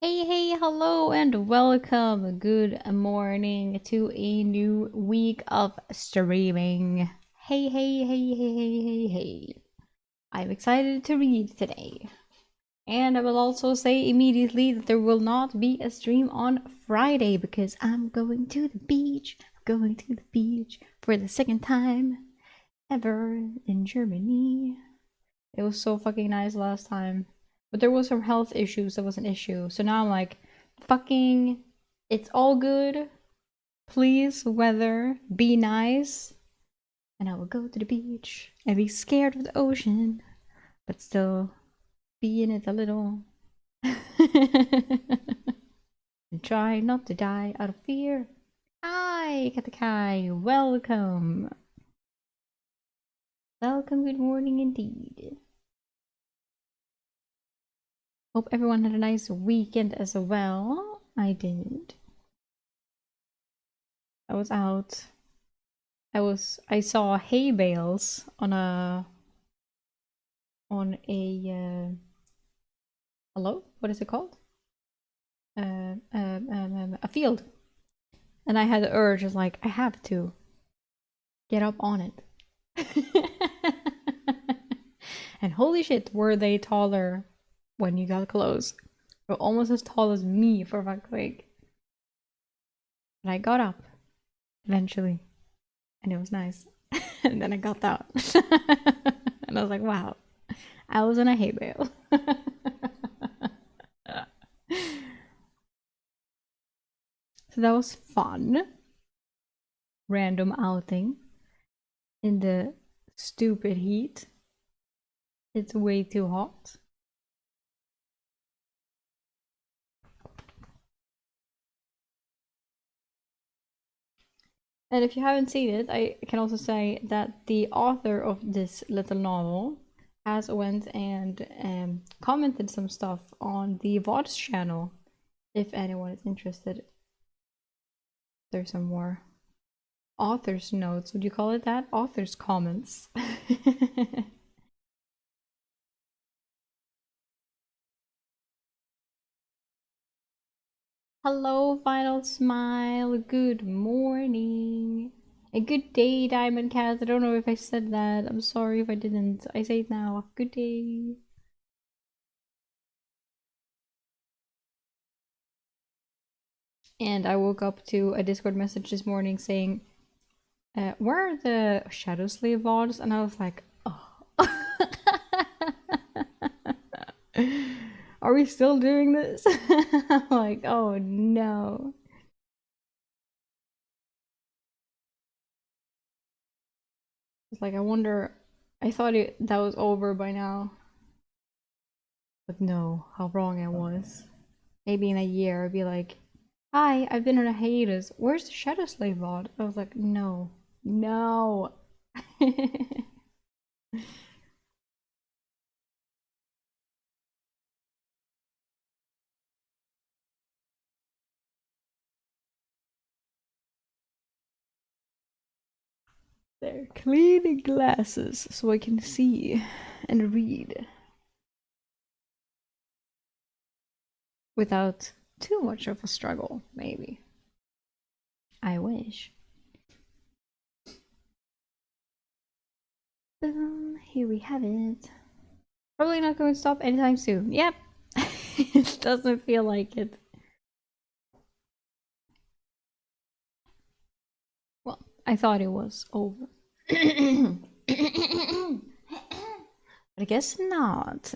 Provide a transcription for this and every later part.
Hey, hello, and welcome. Good morning to a new week of streaming. Hey. I'm excited to read today. And I will also say immediately that there will not be a stream on Friday because I'm going to the beach. Going to the beach for the second time ever in Germany. It was so fucking nice last time. But there was some health issues that was an issue. So now I'm like, fucking, it's all good. Please, weather, be nice. And I will go to the beach and be scared of the ocean, but still be in it a little. And try not to die out of fear. Hi, Katakai, welcome. Welcome, good morning indeed. Hope everyone had a nice weekend as well. I did. I was out. I saw hay bales on a hello? What is it called? A field. And I had the urge, just like, I have to get up on it. And holy shit, were they taller when you got close. They're almost as tall as me, for fuck's sake. But I got up eventually, and it was nice. And then I got out. And I was like, wow, I was in a hay bale. So that was fun. Random outing in the stupid heat. It's way too hot. And if you haven't seen it, I can also say that the author of this little novel has went and commented some stuff on the VOD's channel. If anyone is interested, there's some more author's notes. Would you call it that? Author's comments. Hello, Final Smile. Good morning. A good day, Diamond Cat. I don't know if I said that. I'm sorry if I didn't. I say it now. Good day. And I woke up to a Discord message this morning saying, where are the Shadow Slave VODs? And I was like, oh. Are we still doing this? I'm like, oh no. It's like, I wonder, I thought that was over by now. But no, how wrong I was. Maybe in a year I'd be like, hi, I've been on a hiatus. Where's the Shadow Slave VOD? I was like, no. No. They're cleaning glasses so I can see and read without too much of a struggle, maybe. I wish. Boom, here we have it. Probably not going to stop anytime soon. Yep. It doesn't feel like it. Well, I thought it was over. But I guess not.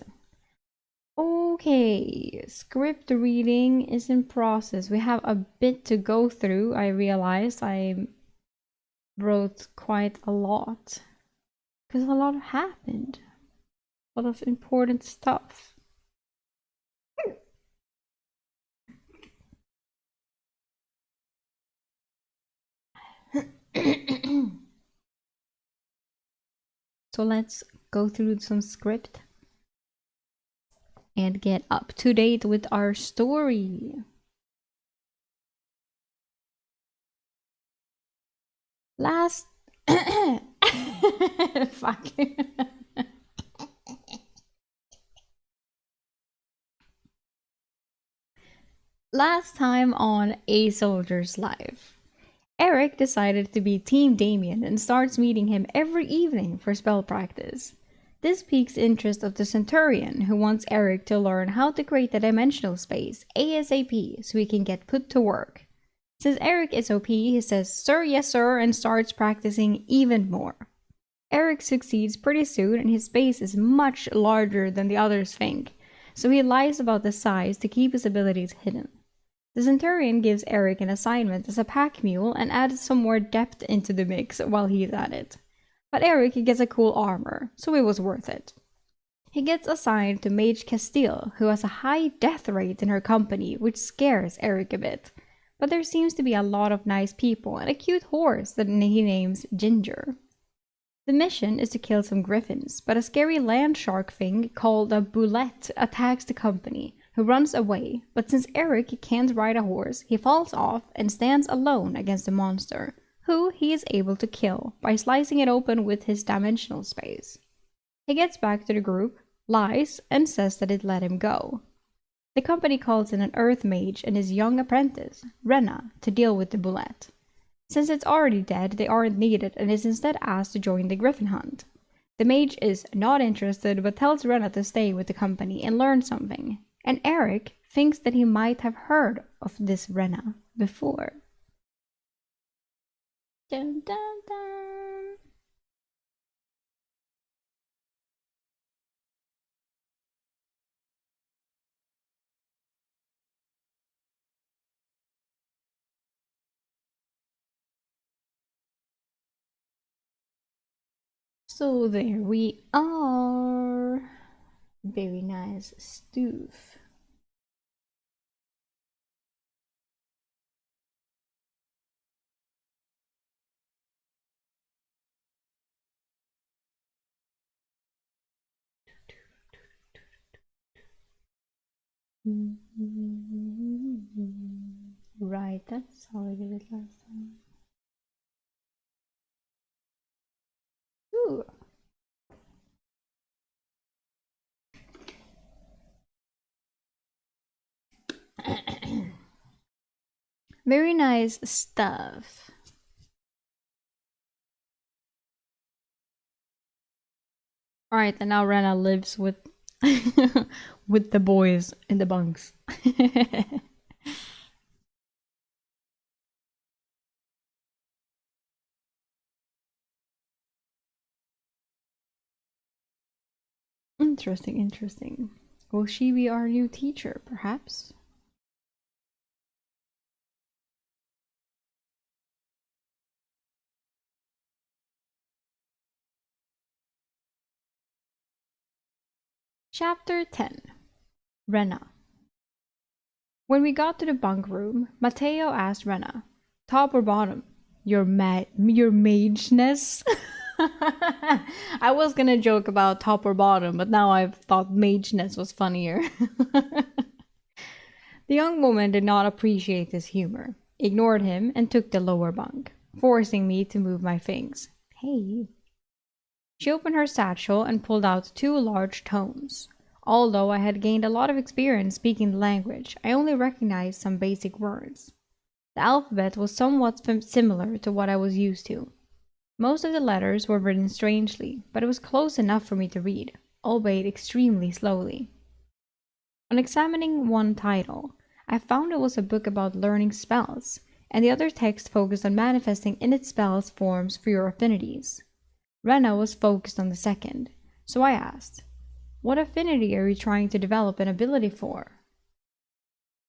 Okay, script reading is in process. We have a bit to go through. I realized I wrote quite a lot because a lot happened. A lot of important stuff. So let's go through some script and get up to date with our story. Last fuck. Last time on A Soldier's Life, Eric decided to be Team Damien and starts meeting him every evening for spell practice. This piques interest of the Centurion, who wants Eric to learn how to create a dimensional space ASAP so he can get put to work. Since Eric is OP, he says, "Sir, yes sir," and starts practicing even more. Eric succeeds pretty soon and his space is much larger than the others think, so he lies about the size to keep his abilities hidden. The Centurion gives Eric an assignment as a pack mule and adds some more depth into the mix while he's at it. But Eric gets a cool armor, so it was worth it. He gets assigned to Mage Castile, who has a high death rate in her company, which scares Eric a bit. But there seems to be a lot of nice people and a cute horse that he names Ginger. The mission is to kill some griffins, but a scary land shark thing called a boulette attacks the company, who runs away, but since Eric can't ride a horse, he falls off and stands alone against the monster, who he is able to kill by slicing it open with his dimensional space. He gets back to the group, lies, and says that it let him go. The company calls in an earth mage and his young apprentice, Renna, to deal with the boulette. Since it's already dead, they aren't needed and is instead asked to join the griffin hunt. The mage is not interested but tells Renna to stay with the company and learn something, and Eric thinks that he might have heard of this Renna before. Dun, dun, dun. So there we are. Very nice stuff. Right, that's how I did it last time. Ooh. Very nice stuff. Alright, and now Rena lives with with the boys in the bunks. Interesting, interesting. Will she be our new teacher, perhaps? Chapter 10. Rena. When we got to the bunk room, Mateo asked Rena, top or bottom? Your mageness? I was gonna joke about top or bottom, but now I've thought mageness was funnier. The young woman did not appreciate his humor, ignored him, and took the lower bunk, forcing me to move my things. Hey. She opened her satchel and pulled out 2 large tomes. Although I had gained a lot of experience speaking the language, I only recognized some basic words. The alphabet was somewhat similar to what I was used to. Most of the letters were written strangely, but it was close enough for me to read, albeit extremely slowly. On examining one title, I found it was a book about learning spells, and the other text focused on manifesting innate spells forms for your affinities. Rena was focused on the second, so I asked, what affinity are you trying to develop an ability for?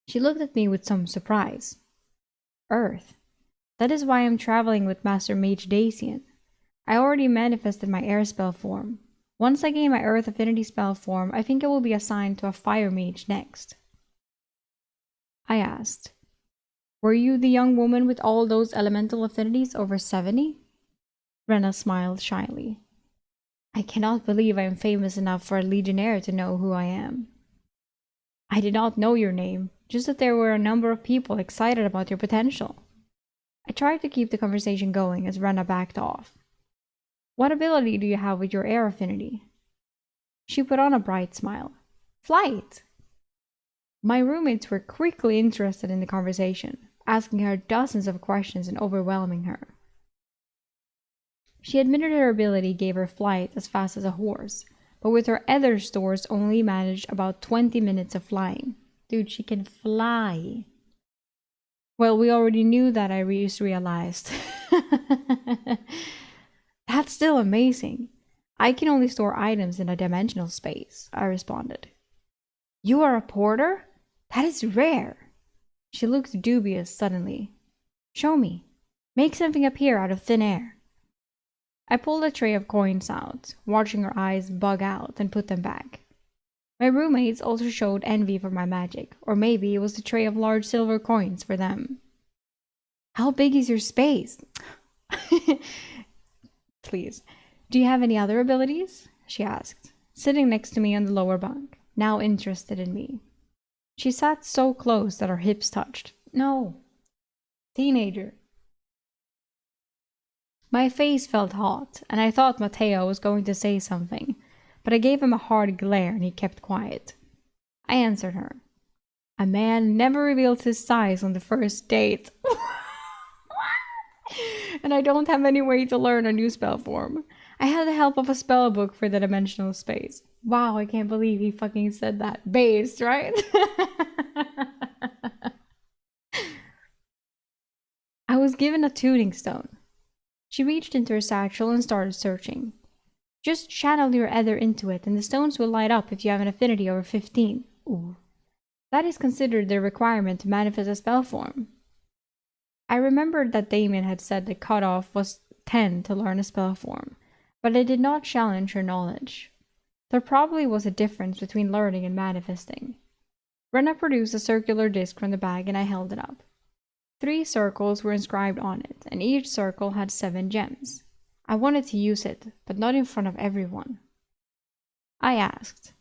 She looked at me with some surprise. Earth. That is why I'm traveling with Master Mage Dacian. I already manifested my air spell form. Once I gain my earth affinity spell form, I think I will be assigned to a fire mage next. I asked, were you the young woman with all those elemental affinities over 70? Rena smiled shyly. I cannot believe I am famous enough for a legionnaire to know who I am. I did not know your name, just that there were a number of people excited about your potential. I tried to keep the conversation going as Rena backed off. What ability do you have with your air affinity? She put on a bright smile. Flight! My roommates were quickly interested in the conversation, asking her dozens of questions and overwhelming her. She admitted her ability gave her flight as fast as a horse, but with her other stores only managed about 20 minutes of flying. Dude, she can fly. Well, we already knew that, I just realized. That's still amazing. I can only store items in a dimensional space, I responded. You are a porter? That is rare. She looked dubious suddenly. Show me. Make something appear out of thin air. I pulled a tray of coins out, watching her eyes bug out, and put them back. My roommates also showed envy for my magic, or maybe it was the tray of large silver coins for them. How big is your space? Please. Do you have any other abilities? She asked, sitting next to me on the lower bunk, now interested in me. She sat so close that our hips touched. No. Teenager. My face felt hot, and I thought Mateo was going to say something, but I gave him a hard glare and he kept quiet. I answered her. A man never reveals his size on the first date. And I don't have any way to learn a new spell form. I had the help of a spell book for the dimensional space. Wow, I can't believe he fucking said that. Based, right? I was given a tuning stone. She reached into her satchel and started searching. Just channel your ether into it and the stones will light up if you have an affinity over 15. Ooh. That is considered the requirement to manifest a spell form. I remembered that Damien had said the cutoff was 10 to learn a spell form, but I did not challenge her knowledge. There probably was a difference between learning and manifesting. Rena produced a circular disc from the bag and I held it up. 3 circles were inscribed on it, and each circle had 7 gems. I wanted to use it, but not in front of everyone. I asked,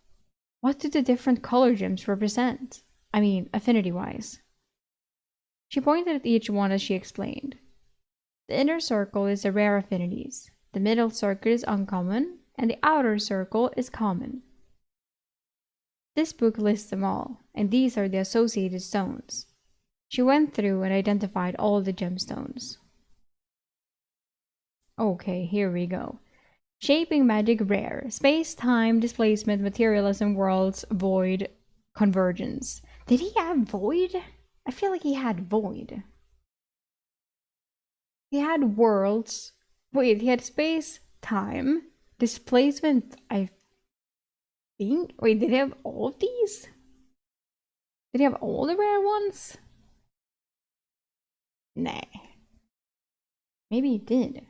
what do the different color gems represent? affinity-wise. She pointed at each one as she explained. The inner circle is the rare affinities, the middle circle is uncommon, and the outer circle is common. This book lists them all, and these are the associated stones. She went through and identified all the gemstones. Okay, here we go. Shaping magic rare. Space-time, displacement, materialism, worlds, void, convergence. Did he have void? I feel like he had void. He had worlds. Wait, he had space-time, displacement, I think. Wait, did he have all of these? Did he have all the rare ones? Nah. Maybe he did.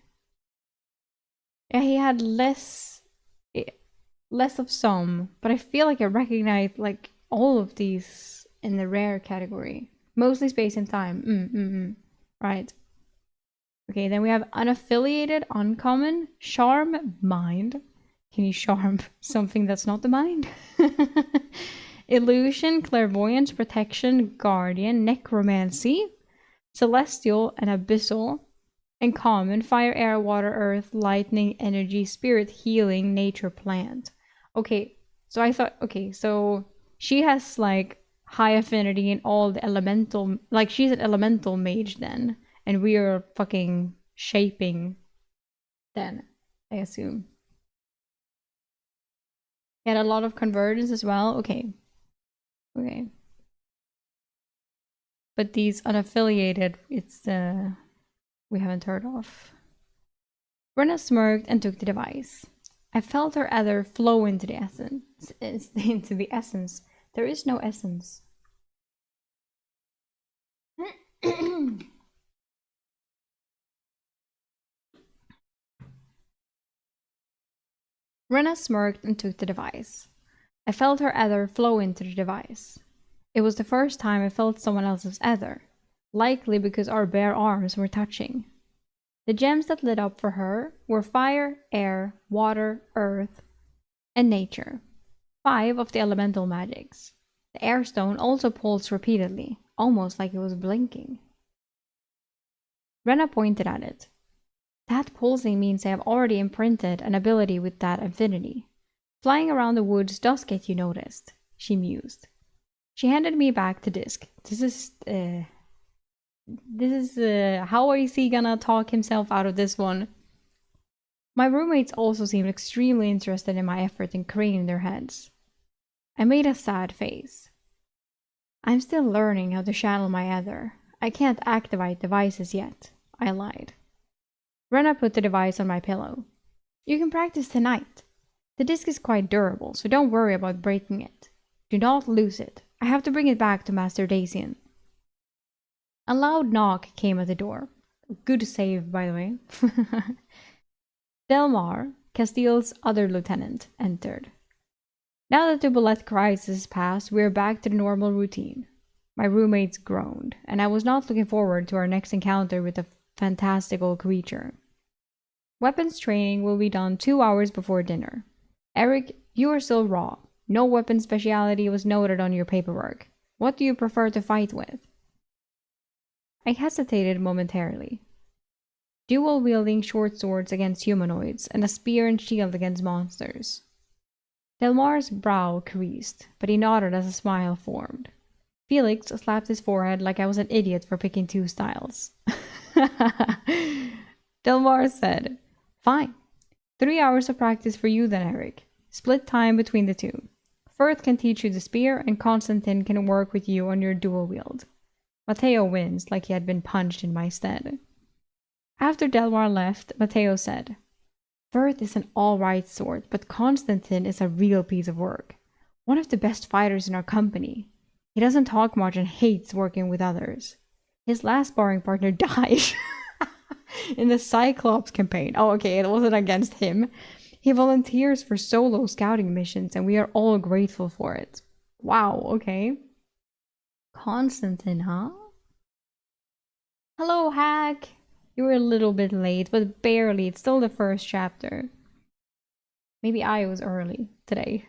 Yeah, he had less of some, but I feel like I recognize like all of these in the rare category. Mostly space and time. Right. Okay, then we have unaffiliated, uncommon, charm, mind. Can you charm something that's not the mind? Illusion, clairvoyance, protection, guardian, necromancy, celestial and abyssal, and common, fire, air, water, earth, lightning, energy, spirit, healing, nature, plant. Okay, so I thought, okay, so she has like high affinity in all the elemental, like she's an elemental mage then, and we are fucking shaping then, I assume. He had a lot of convergence as well. Okay. Okay. But these unaffiliated, it's we haven't heard of. Brenna smirked and took the device. I felt her ether flow into the essence. Into the essence. There is no essence. Brenna smirked and took the device. I felt her ether flow into the device. It was the first time I felt someone else's ether, likely because our bare arms were touching. The gems that lit up for her were fire, air, water, earth, and nature. 5 of the elemental magics. The air stone also pulsed repeatedly, almost like it was blinking. Brenna pointed at it. That pulsing means I have already imprinted an ability with that affinity. Flying around the woods does get you noticed, she mused. She handed me back the disc. This is how is he gonna talk himself out of this one? My roommates also seemed extremely interested in my effort in craning their heads. I made a sad face. I'm still learning how to channel my ether. I can't activate devices yet, I lied. Brenna put the device on my pillow. You can practice tonight. The disc is quite durable, so don't worry about breaking it. Do not lose it. I have to bring it back to Master Dacian. A loud knock came at the door. Good save, by the way. Delmar, Castile's other lieutenant, entered. Now that the bullet crisis is past, we are back to the normal routine. My roommates groaned, and I was not looking forward to our next encounter with the fantastical creature. Weapons training will be done 2 hours before dinner. Eric, you are still raw. No weapon speciality was noted on your paperwork. What do you prefer to fight with? I hesitated momentarily. Dual-wielding short swords against humanoids, and a spear and shield against monsters. Delmar's brow creased, but he nodded as a smile formed. Felix slapped his forehead like I was an idiot for picking 2 styles. Delmar said, Fine. 3 hours of practice for you then, Eric. Split time between the 2. Firth can teach you the spear, and Constantine can work with you on your dual wield. Matteo winced like he had been punched in my stead. After Delmar left, Matteo said, Firth is an alright sword, but Constantine is a real piece of work. One of the best fighters in our company. He doesn't talk much and hates working with others. His last sparring partner died in the Cyclops campaign. Oh, okay, it wasn't against him. He volunteers for solo scouting missions, and we are all grateful for it. Wow, okay. Constantine, huh? Hello, Hack. You were a little bit late, but barely. It's still the first chapter. Maybe I was early today.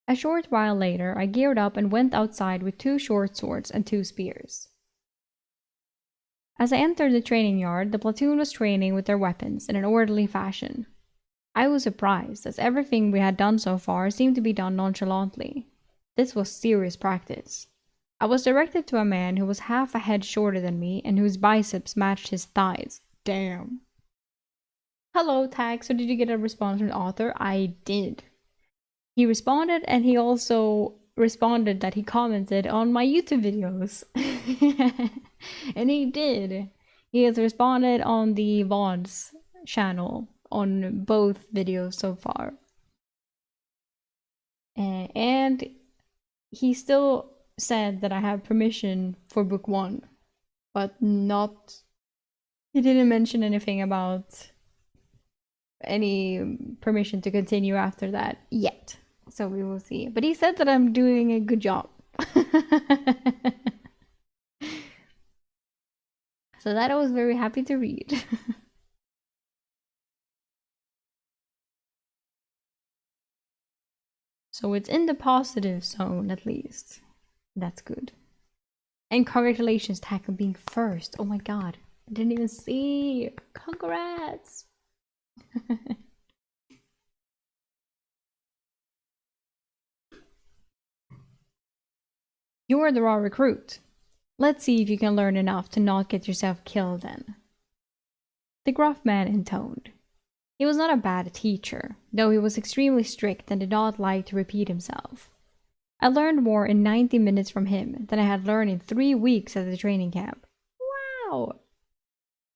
A short while later, I geared up and went outside with 2 short swords and 2 spears. As I entered the training yard, the platoon was training with their weapons in an orderly fashion. I was surprised, as everything we had done so far seemed to be done nonchalantly. This was serious practice. I was directed to a man who was half a head shorter than me and whose biceps matched his thighs. Damn. Hello, Tag. So did you get a response from the author? I did. He responded, and he also responded that he commented on my YouTube videos. And he did. He has responded on the VODs channel on both videos so far. And he still said that I have permission for book 1, but not. He didn't mention anything about any permission to continue after that yet. So we will see. But he said that I'm doing a good job. So that I was very happy to read. So it's in the positive zone at least. That's good. And congratulations, Tack, on being first. Oh my god. I didn't even see. Congrats. You're the raw recruit. Let's see if you can learn enough to not get yourself killed then. The gruff man intoned. He was not a bad teacher, though he was extremely strict and did not like to repeat himself. I learned more in 90 minutes from him than I had learned in 3 weeks at the training camp. Wow!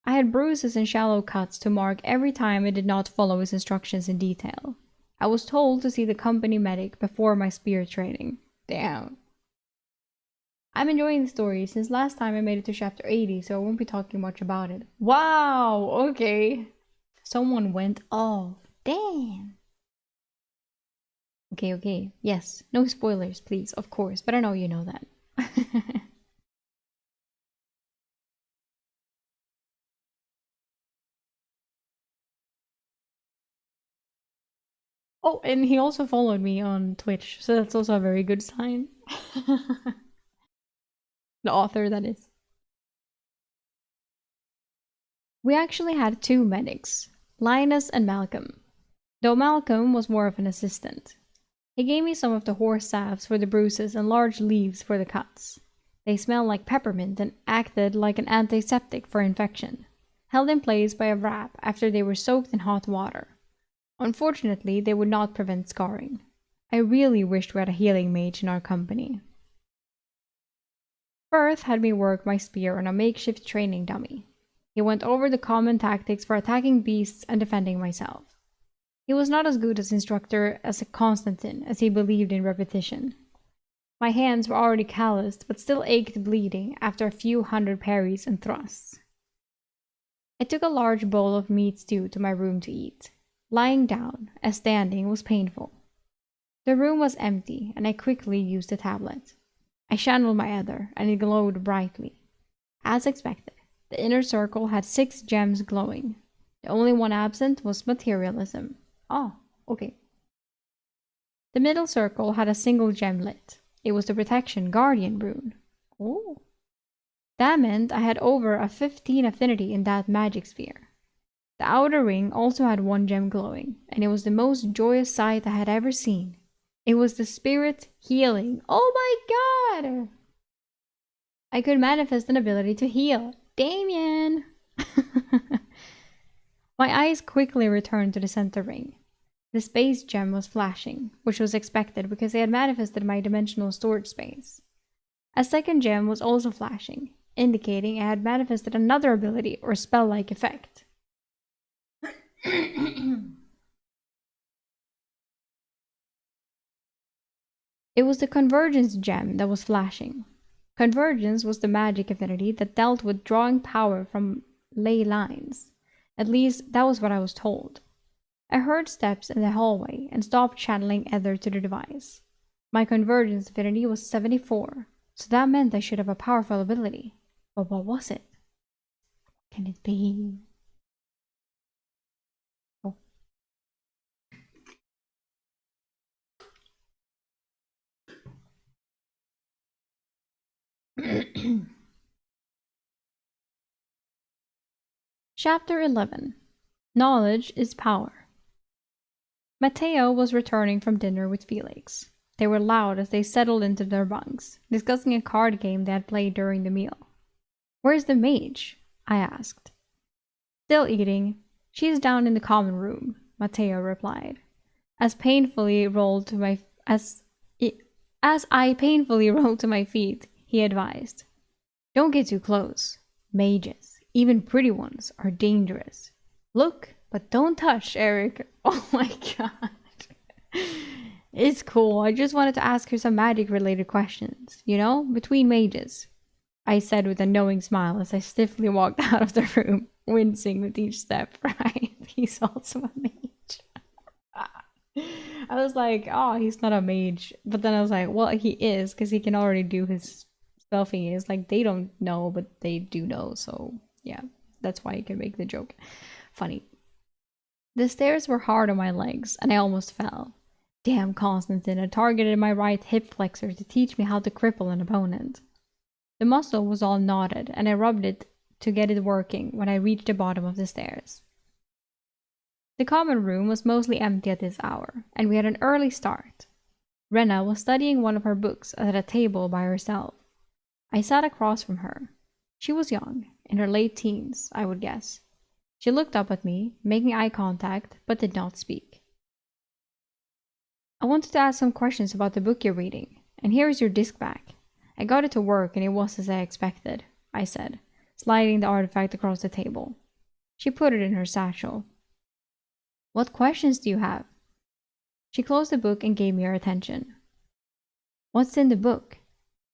I had bruises and shallow cuts to mark every time I did not follow his instructions in detail. I was told to see the company medic before my spear training. Damn. I'm enjoying the story since last time I made it to chapter 80, so I won't be talking much about it. Wow, okay. Someone went off. Damn. Okay. Yes, no spoilers, please, of course, but I know you know that. Oh, and he also followed me on Twitch, so that's also a very good sign. The author, that is. We actually had 2 medics, Linus and Malcolm, though Malcolm was more of an assistant. He gave me some of the horse salves for the bruises and large leaves for the cuts. They smelled like peppermint and acted like an antiseptic for infection, held in place by a wrap after they were soaked in hot water. Unfortunately, they would not prevent scarring. I really wished we had a healing mage in our company. Firth had me work my spear on a makeshift training dummy. He went over the common tactics for attacking beasts and defending myself. He was not as good as instructor as Constantine, as he believed in repetition. My hands were already calloused, but still ached bleeding after a few hundred parries and thrusts. I took a large bowl of meat stew to my room to eat. Lying down, as standing, was painful. The room was empty, and I quickly used the tablet. I channeled my ether, and it glowed brightly. As expected, the inner circle had 6 gems glowing. The only one absent was materialism. Oh, okay. The middle circle had a single gem lit. It was the protection guardian rune. Oh. That meant I had over a 15 affinity in that magic sphere. The outer ring also had 1 gem glowing, and it was the most joyous sight I had ever seen. It was the spirit healing. Oh my god! I could manifest an ability to heal. Damien! My eyes quickly returned to the center ring. The space gem was flashing, which was expected because I had manifested my dimensional storage space. A second gem was also flashing, indicating I had manifested another ability or spell-like effect. It was the convergence gem that was flashing. Convergence was the magic affinity that dealt with drawing power from ley lines. At least, that was what I was told. I heard steps in the hallway and stopped channeling ether to the device. My convergence affinity was 74, so that meant I should have a powerful ability. But what was it? What can it be? Oh. Chapter 11. Knowledge is Power. Matteo was returning from dinner with Felix. They were loud as they settled into their bunks, discussing a card game they had played during the meal. "Where's the mage?" I asked. "Still eating. She's down in the common room," Matteo replied. As I painfully rolled to my feet, he advised, "Don't get too close. Mages, even pretty ones, are dangerous. Look, but don't touch, Eric." Oh my god. It's cool. I just wanted to ask her some magic-related questions, between mages, I said with a knowing smile as I stiffly walked out of the room, wincing with each step. Right? He's also a mage. I was like, oh, he's not a mage. But then I was like, well, he is, because he can already do his spell thingy. It's like, they don't know, but they do know. So, yeah, that's why you can make the joke funny. The stairs were hard on my legs, and I almost fell. Damn Constantine had targeted my right hip flexor to teach me how to cripple an opponent. The muscle was all knotted, and I rubbed it to get it working when I reached the bottom of the stairs. The common room was mostly empty at this hour, and we had an early start. Renna was studying one of her books at a table by herself. I sat across from her. She was young, in her late teens, I would guess. She looked up at me, making eye contact, but did not speak. "I wanted to ask some questions about the book you're reading, and here is your disc back. I got it to work and it was as I expected," I said, sliding the artifact across the table. She put it in her satchel. "What questions do you have?" She closed the book and gave me her attention. "What's in the book?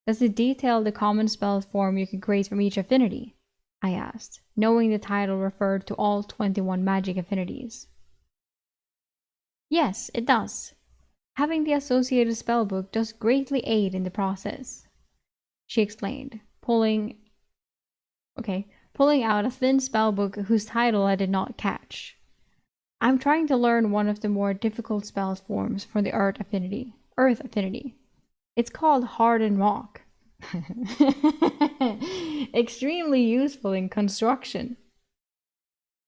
Does it detail the common spell form you can create from each affinity?" I asked, knowing the title referred to all 21 magic affinities. "Yes, it does. Having the associated spellbook does greatly aid in the process," she explained, pulling out a thin spellbook whose title I did not catch. "I'm trying to learn one of the more difficult spell forms for the Earth affinity. It's called Hardened Rock. Extremely useful in construction.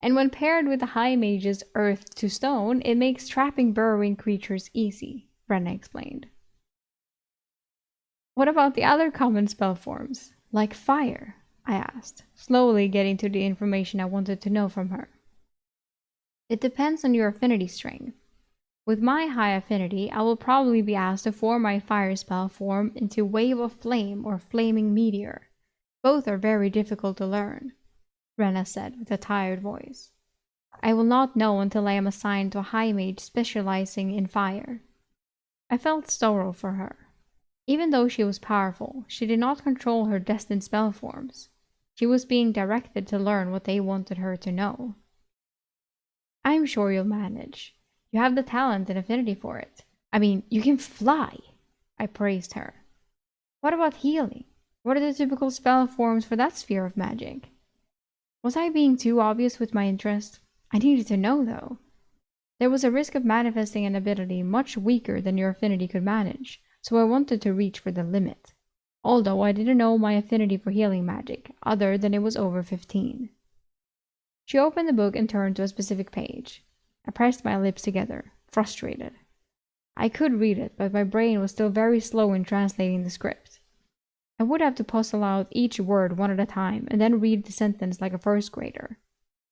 And when paired with the High Mage's Earth to Stone, it makes trapping burrowing creatures easy," Brenna explained. "What about the other common spell forms, like fire?" I asked, slowly getting to the information I wanted to know from her. "It depends on your affinity strength. With my high affinity, I will probably be asked to form my fire spell form into Wave of Flame or Flaming Meteor. Both are very difficult to learn," Renna said with a tired voice. "I will not know until I am assigned to a high mage specializing in fire." I felt sorrow for her. Even though she was powerful, she did not control her destined spell forms. She was being directed to learn what they wanted her to know. "I'm sure you'll manage. You have the talent and affinity for it. I mean, you can fly," I praised her. "What about healing? What are the typical spell forms for that sphere of magic?" Was I being too obvious with my interest? I needed to know, though. There was a risk of manifesting an ability much weaker than your affinity could manage, so I wanted to reach for the limit. Although I didn't know my affinity for healing magic, other than it was over 15. She opened the book and turned to a specific page. I pressed my lips together, frustrated. I could read it, but my brain was still very slow in translating the script. I would have to puzzle out each word one at a time and then read the sentence like a first grader.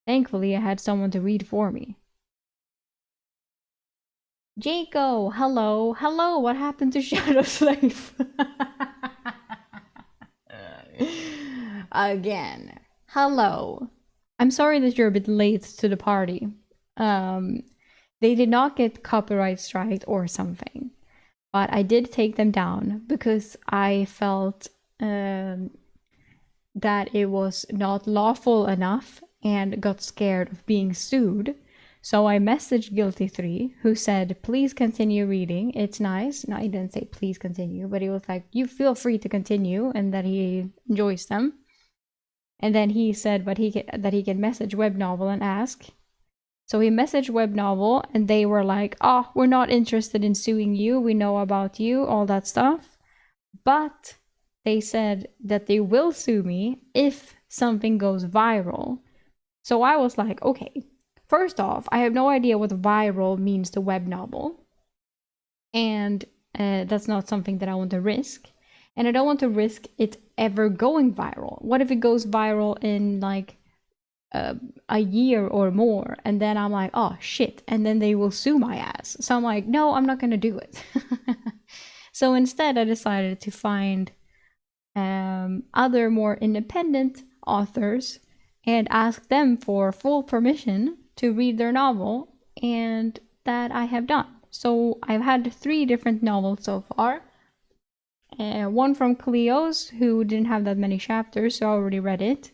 Thankfully, I had someone to read for me. "Jaco, hello, what happened to Shadow Slave?" Again, hello. I'm sorry that you're a bit late to the party. They did not get copyright striked or something, but I did take them down because I felt that it was not lawful enough and got scared of being sued. So I messaged Guilty3, who said, "Please continue reading. It's nice." No, he didn't say please continue, but he was like, "You feel free to continue," and that he enjoys them. And then he said that he can message Web Novel and ask. So he messaged Web Novel, and they were like, "Oh, we're not interested in suing you. We know about you, all that stuff." But they said that they will sue me if something goes viral. So I was like, okay, first off, I have no idea what viral means to web novel. And that's not something that I want to risk. And I don't want to risk it ever going viral. What if it goes viral in like a year or more, and then I'm like, oh shit, and then they will sue my ass. So I'm like, no, I'm not gonna do it. So instead, I decided to find other more independent authors and ask them for full permission to read their novel, and that I have done. So I've had 3 different novels so far. One from Cleo's, who didn't have that many chapters, so I already read it.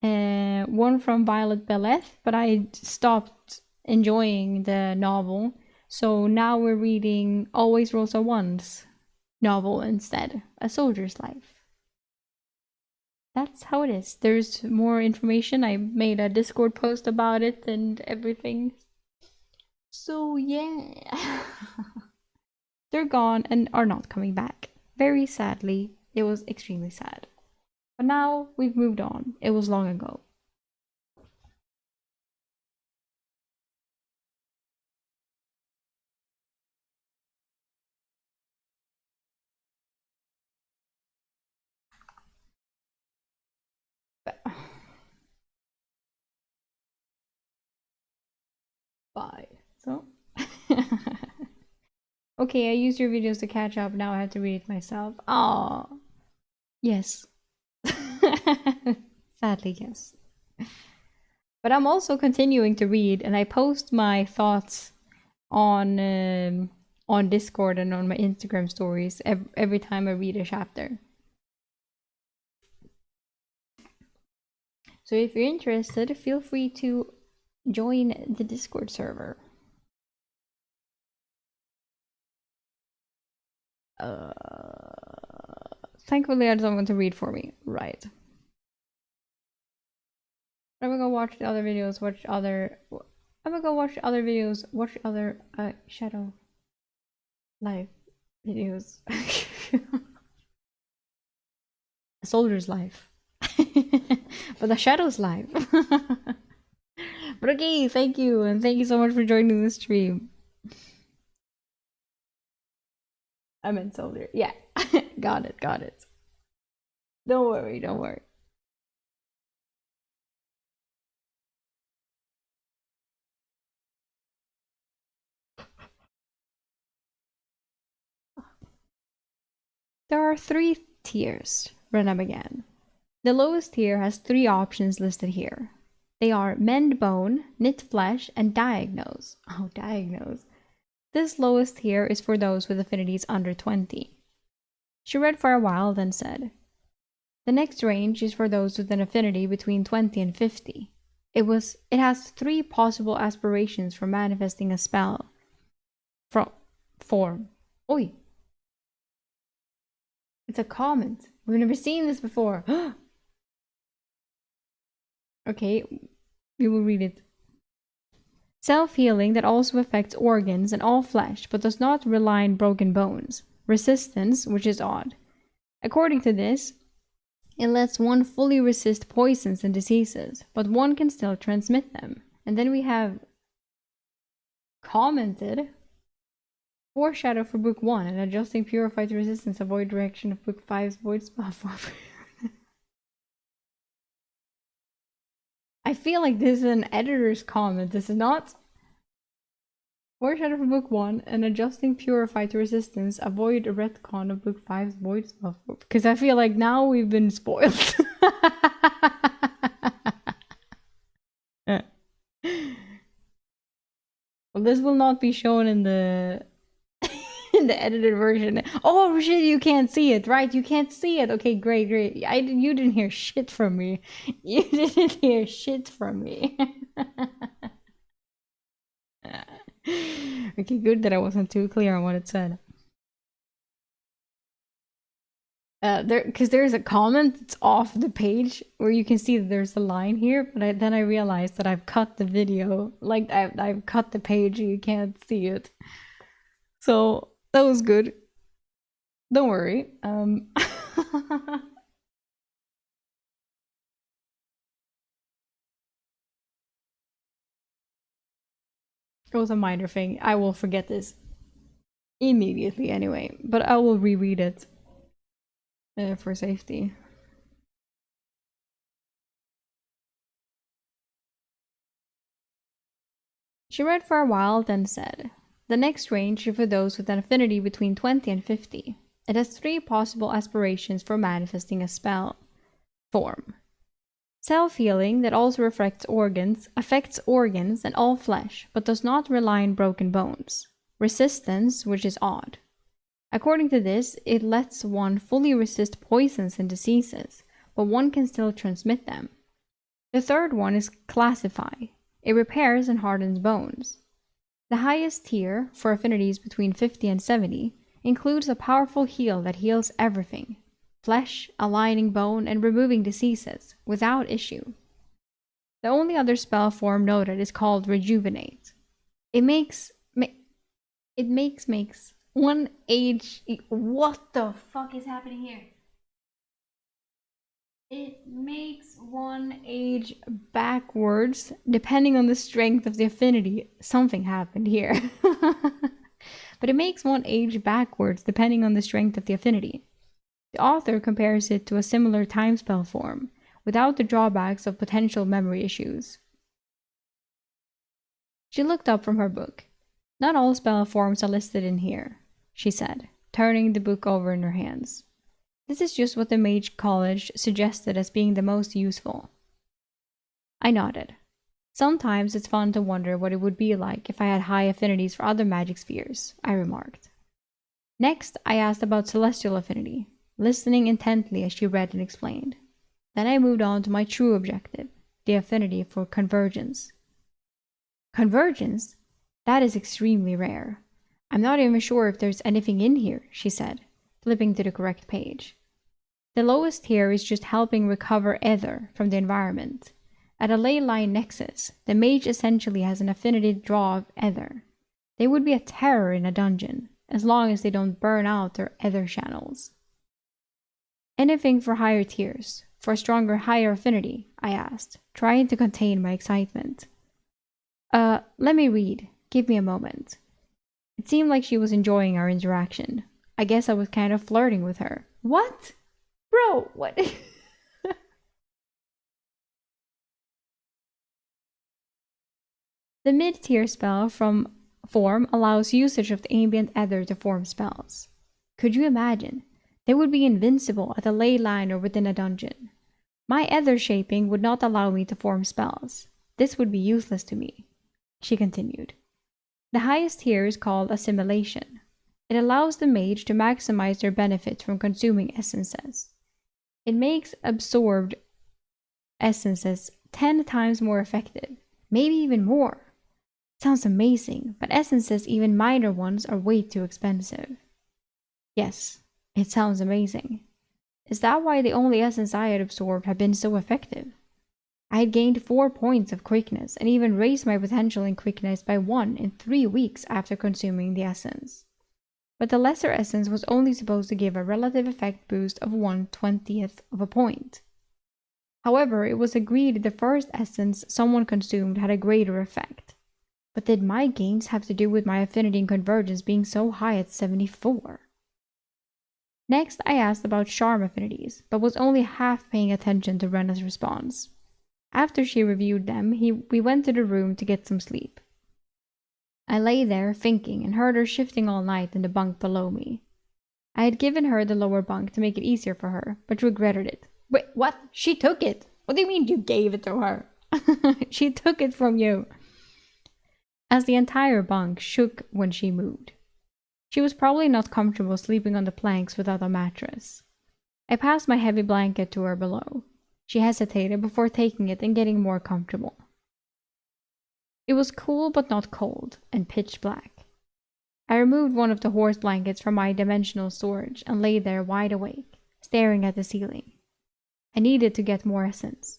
One from Violet Belleth, but I stopped enjoying the novel. So now we're reading Always Rosa One's novel instead, A Soldier's Life. That's how it is. There's more information. I made a Discord post about it and everything. So yeah. They're gone and are not coming back. Very sadly. It was extremely sad. But now we've moved on. It was long ago. Bye. So. Okay, I used your videos to catch up. Now I have to read it myself. Aww. Yes. Sadly, yes. But I'm also continuing to read, and I post my thoughts on Discord and on my Instagram stories every time I read a chapter. So if you're interested, feel free to join the Discord server. Thankfully, I have someone to read for me. Right. I'm gonna go watch the other videos, watch other Shadow Life videos. A soldier's life. But the Shadow's life. But okay, thank you, and thank you so much for joining the stream. I meant soldier. Yeah. Got it. Don't worry. There are 3 tiers, Rena began. The lowest tier has 3 options listed here. They are mend bone, knit flesh, and diagnose. Oh, diagnose. This lowest tier is for those with affinities under 20. She read for a while, then said, the next range is for those with an affinity between 20 and 50. It has 3 possible aspirations for manifesting a spell. Form. Oi. It's a comment. We've never seen this before. Okay, we will read it. Self-healing that also affects organs and all flesh, but does not rely on broken bones. Resistance, which is odd. According to this, it lets one fully resist poisons and diseases, but one can still transmit them. And then we have commented, foreshadow for book 1, and adjusting purified resistance, avoid direction of book 5's void spell form. I feel like this is an editor's comment, this is not. Foreshadow for book 1 and adjusting purified resistance, avoid a retcon of book 5's void spell form. Because I feel like now we've been spoiled. Well, this will not be shown in the in the edited version. Oh shit, you can't see it, right? You can't see it. Okay, great. You didn't hear shit from me. You didn't hear shit from me. Okay, good that I wasn't too clear on what it said. Because there's a comment that's off the page where you can see that there's a line here, but then I realized that I've cut the video, like I've cut the page and you can't see it. So that was good. Don't worry. It was a minor thing. I will forget this immediately anyway, but I will reread it for safety. She read for a while, then said, "The next range is for those with an affinity between 20 and 50. It has 3 possible aspirations for manifesting a spell form. Self-healing that also affects organs and all flesh, but does not rely on broken bones. Resistance, which is odd. According to this, it lets one fully resist poisons and diseases, but one can still transmit them. The third one is classify. It repairs and hardens bones. The highest tier, for affinities between 50 and 70, includes a powerful heal that heals everything. Flesh, aligning bone, and removing diseases, without issue. The only other spell form noted is called Rejuvenate. It makes one age... What the fuck is happening here? It makes one age backwards, depending on the strength of the affinity. Something happened here. But it makes one age backwards, depending on the strength of the affinity. The author compares it to a similar time spell form, without the drawbacks of potential memory issues. She looked up from her book. Not all spell forms are listed in here, she said, turning the book over in her hands. This is just what the Mage College suggested as being the most useful. I nodded. Sometimes it's fun to wonder what it would be like if I had high affinities for other magic spheres, I remarked. Next, I asked about celestial affinity, listening intently as she read and explained. Then I moved on to my true objective, the affinity for convergence. Convergence? That is extremely rare. I'm not even sure if there's anything in here, she said, flipping to the correct page. The lowest tier is just helping recover ether from the environment. At a ley line nexus, the mage essentially has an affinity draw of ether. They would be a terror in a dungeon, as long as they don't burn out their ether channels. Anything for higher tiers, for a stronger higher affinity, I asked, trying to contain my excitement. Let me read. Give me a moment. It seemed like she was enjoying our interaction. I guess I was kind of flirting with her. What? Bro, what? The mid-tier spell from form allows usage of the ambient ether to form spells. Could you imagine? They would be invincible at a ley line or within a dungeon. My ether shaping would not allow me to form spells. This would be useless to me. She continued. The highest tier is called assimilation. It allows the mage to maximize their benefits from consuming essences. It makes absorbed essences 10 times more effective, maybe even more. Sounds amazing, but essences, even minor ones, are way too expensive. Yes, it sounds amazing. Is that why the only essence I had absorbed had been so effective? I had gained 4 points of quickness and even raised my potential in quickness by 1 in 3 weeks after consuming the essence. But the lesser essence was only supposed to give a relative effect boost of 1/20th of a point. However, it was agreed the first essence someone consumed had a greater effect. But did my gains have to do with my affinity and convergence being so high at 74? Next, I asked about charm affinities, but was only half paying attention to Rena's response. After she reviewed them, we went to the room to get some sleep. I lay there thinking and heard her shifting all night in the bunk below me. I had given her the lower bunk to make it easier for her, but regretted it. Wait, what? She took it? What do you mean you gave it to her? She took it from you. As the entire bunk shook when she moved. She was probably not comfortable sleeping on the planks without a mattress. I passed my heavy blanket to her below. She hesitated before taking it and getting more comfortable. It was cool but not cold, and pitch black. I removed one of the horse blankets from my dimensional storage and lay there wide awake, staring at the ceiling. I needed to get more essence.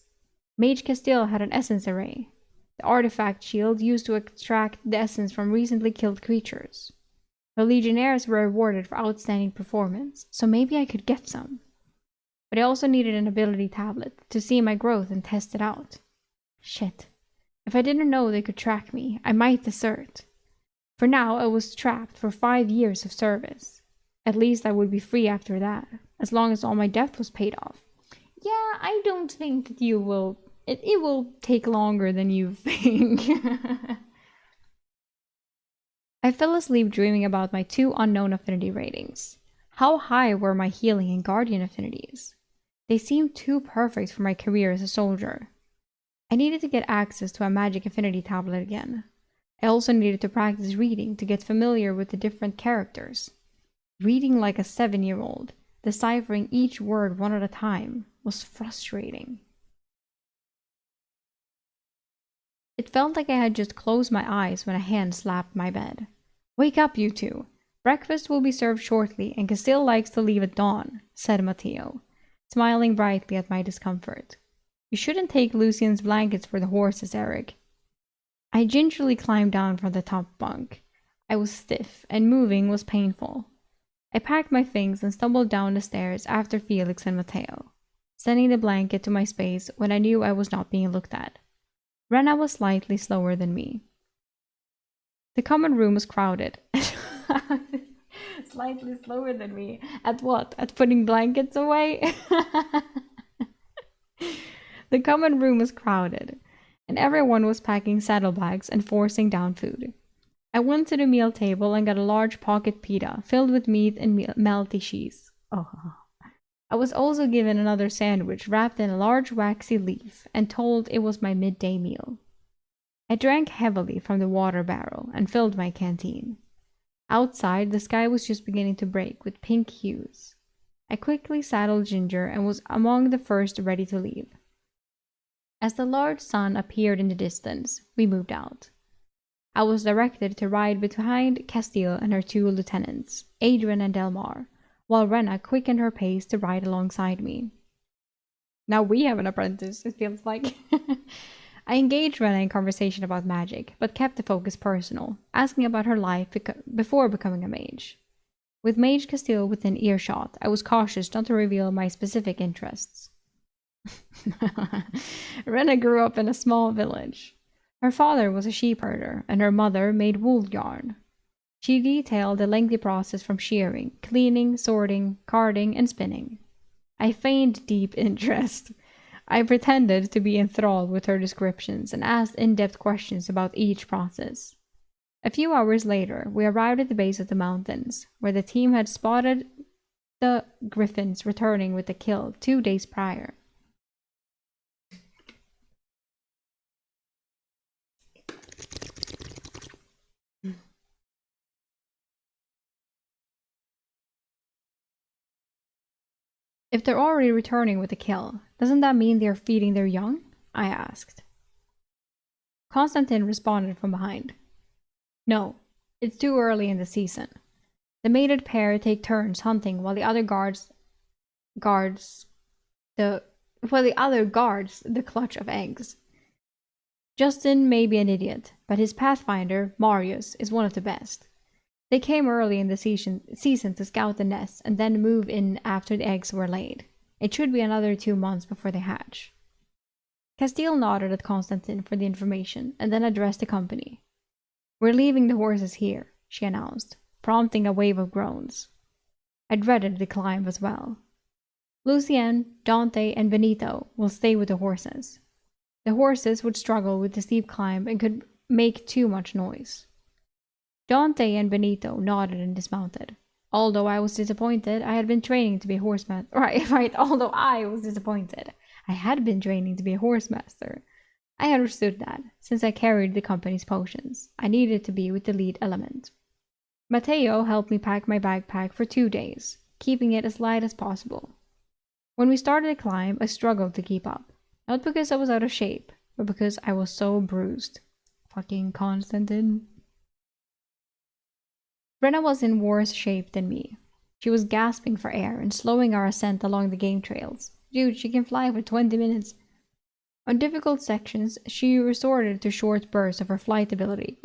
Mage Castile had an essence array, the artifact shield used to extract the essence from recently killed creatures. The Legionnaires were rewarded for outstanding performance, so maybe I could get some. But I also needed an ability tablet to see my growth and test it out. Shit. If I didn't know they could track me, I might desert. For now, I was trapped for 5 years of service. At least I would be free after that, as long as all my debt was paid off. Yeah, I don't think that you will... It will take longer than you think. I fell asleep dreaming about my 2 unknown affinity ratings. How high were my healing and guardian affinities? They seemed too perfect for my career as a soldier. I needed to get access to a magic affinity tablet again. I also needed to practice reading to get familiar with the different characters. Reading like a 7-year-old, deciphering each word one at a time, was frustrating. It felt like I had just closed my eyes when a hand slapped my bed. Wake up, you two. Breakfast will be served shortly, and Castile likes to leave at dawn, said Matteo, smiling brightly at my discomfort. You shouldn't take Lucian's blankets for the horses, Eric. I gingerly climbed down from the top bunk. I was stiff, and moving was painful. I packed my things and stumbled down the stairs after Felix and Matteo, sending the blanket to my space when I knew I was not being looked at. Rena was slightly slower than me. The common room was crowded. Slightly slower than me. At what? At putting blankets away? The common room was crowded, and everyone was packing saddlebags and forcing down food. I went to the meal table and got a large pocket pita filled with meat and melty cheese. Oh. I was also given another sandwich wrapped in a large waxy leaf and told it was my midday meal. I drank heavily from the water barrel and filled my canteen. Outside, the sky was just beginning to break with pink hues. I quickly saddled Ginger and was among the first ready to leave. As the large sun appeared in the distance, we moved out. I was directed to ride behind Castile and her 2 lieutenants, Adrian and Delmar, while Rena quickened her pace to ride alongside me. Now we have an apprentice, it feels like. I engaged Rena in conversation about magic, but kept the focus personal, asking about her life before becoming a mage. With Mage Castile within earshot, I was cautious not to reveal my specific interests. Rena grew up in a small village. Her father was a sheep herder, and her mother made wool yarn. She detailed the lengthy process from shearing, cleaning, sorting, carding, and spinning. I feigned deep interest. I pretended to be enthralled with her descriptions and asked in-depth questions about each process. A few hours later, we arrived at the base of the mountains, where the team had spotted the griffins returning with the kill 2 days prior. If they're already returning with the kill, doesn't that mean they're feeding their young? I asked. Constantine responded from behind. No, it's too early in the season. The mated pair take turns hunting while the other guards the clutch of eggs. Justin may be an idiot, but his pathfinder, Marius, is one of the best. They came early in the season to scout the nests and then move in after the eggs were laid. It should be another 2 months before they hatch. Castile nodded at Constantine for the information and then addressed the company. We're leaving the horses here, she announced, prompting a wave of groans. I dreaded the climb as well. Lucien, Dante, and Benito will stay with the horses. The horses would struggle with the steep climb and could make too much noise. Dante and Benito nodded and dismounted. Although I was disappointed, I had been training to be a horsemaster. Right, although I was disappointed, I had been training to be a horsemaster. I understood that, since I carried the company's potions. I needed to be with the lead element. Matteo helped me pack my backpack for 2 days, keeping it as light as possible. When we started the climb, I struggled to keep up. Not because I was out of shape, but because I was so bruised. Fucking Constantine. Brenna was in worse shape than me. She was gasping for air and slowing our ascent along the game trails. Dude, she can fly for 20 minutes. On difficult sections, she resorted to short bursts of her flight ability.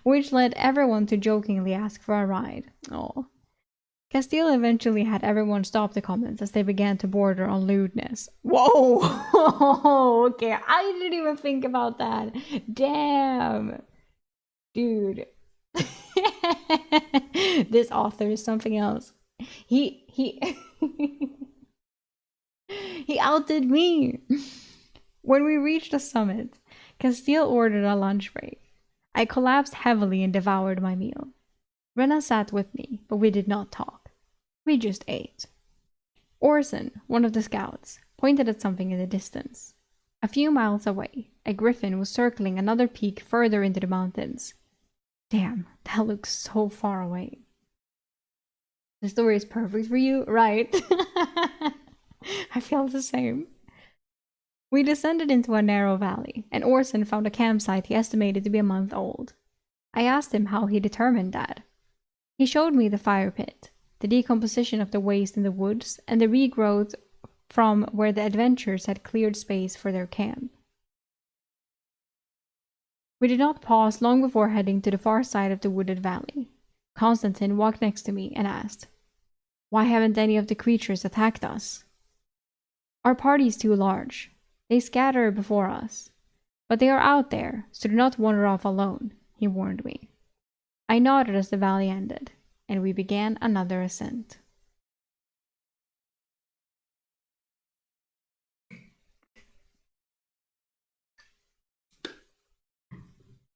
Which led everyone to jokingly ask for a ride. Oh. Castile eventually had everyone stop the comments as they began to border on lewdness. Whoa! Okay, I didn't even think about that. Damn. Dude. This author is something else. He he outed me. When we reached the summit, Castile ordered a lunch break. I collapsed heavily and devoured my meal. Rena sat with me, but we did not talk. We just ate. Orson, one of the scouts, pointed at something in the distance. A few miles away, a griffin was circling another peak further into the mountains. Damn, that looks so far away. The story is perfect for you, right? I feel the same. We descended into a narrow valley, and Orson found a campsite he estimated to be a month old. I asked him how he determined that. He showed me the fire pit, the decomposition of the waste in the woods, and the regrowth from where the adventurers had cleared space for their camp. We did not pause long before heading to the far side of the wooded valley. Constantine walked next to me and asked, "Why haven't any of the creatures attacked us?" "Our party is too large. They scatter before us. But they are out there, so do not wander off alone," he warned me. I nodded as the valley ended, and we began another ascent.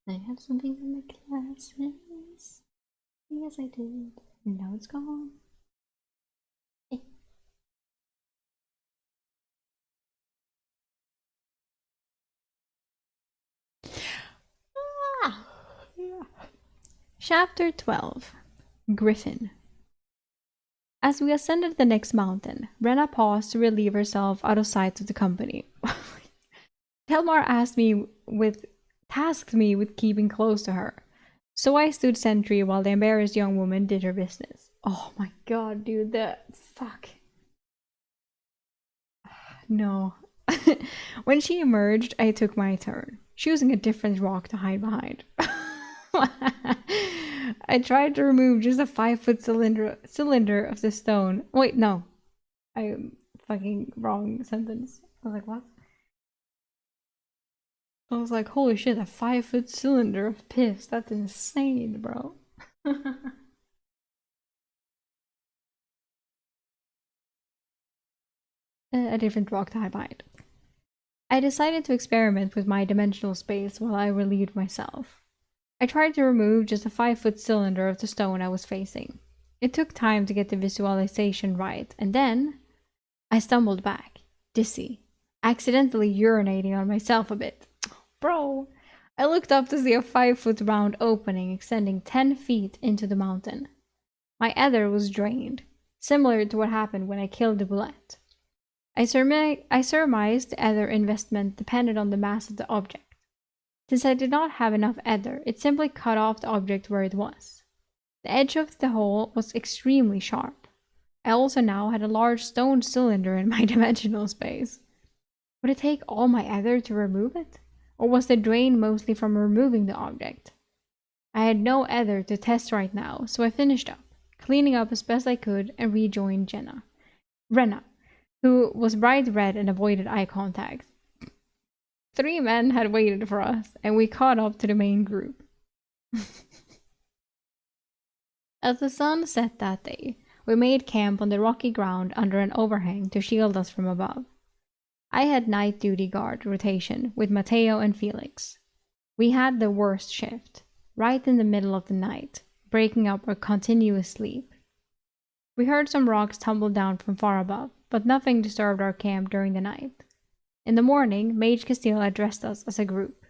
I have something in my glasses. Yes, I did. Now it's gone. Chapter 12. Griffin. As we ascended the next mountain, Rena paused to relieve herself out of sight of the company. Telmar tasked me with keeping close to her, so I stood sentry while the embarrassed young woman did her business. Oh my god, dude, fuck. No. When she emerged, I took my turn, choosing a different rock to hide behind. I tried to remove just a 5-foot cylinder of the stone. Wait, no. Fucking wrong sentence. I was like, what? I was like, holy shit, a 5-foot cylinder of piss. That's insane, bro. A different rock to hide behind. I decided to experiment with my dimensional space while I relieved myself. I tried to remove just a 5-foot cylinder of the stone I was facing. It took time to get the visualization right, and then I stumbled back, dizzy, accidentally urinating on myself a bit. Bro, I looked up to see a 5-foot round opening extending 10 feet into the mountain. My ether was drained, similar to what happened when I killed the bullet. I surmised the ether investment depended on the mass of the object. Since I did not have enough ether, it simply cut off the object where it was. The edge of the hole was extremely sharp. I also now had a large stone cylinder in my dimensional space. Would it take all my ether to remove it? Or was the drain mostly from removing the object? I had no ether to test right now, so I finished up, cleaning up as best I could, and rejoined Rena, who was bright red and avoided eye contact. 3 men had waited for us, and we caught up to the main group. As the sun set that day, we made camp on the rocky ground under an overhang to shield us from above. I had night duty guard rotation with Mateo and Felix. We had the worst shift, right in the middle of the night, breaking up our continuous sleep. We heard some rocks tumble down from far above, but nothing disturbed our camp during the night. In the morning, Mage Castile addressed us as a group.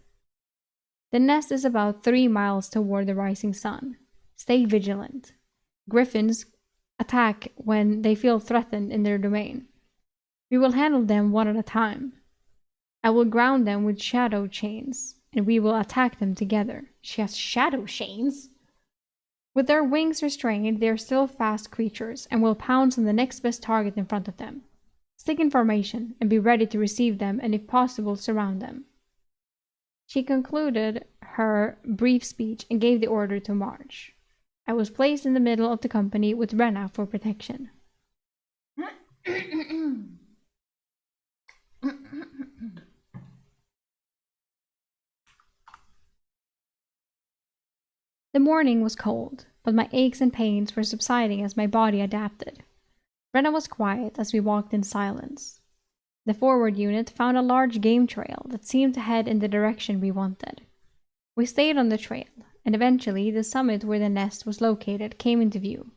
The nest is about 3 miles toward the rising sun. Stay vigilant. Griffins attack when they feel threatened in their domain. We will handle them one at a time. I will ground them with shadow chains, and we will attack them together. She has shadow chains? With their wings restrained, they are still fast creatures and will pounce on the next best target in front of them. Stick in formation and be ready to receive them and if possible surround them. She concluded her brief speech and gave the order to march. I was placed in the middle of the company with Renna for protection. The morning was cold, but my aches and pains were subsiding as my body adapted. Renna was quiet as we walked in silence. The forward unit found a large game trail that seemed to head in the direction we wanted. We stayed on the trail, and eventually the summit where the nest was located came into view.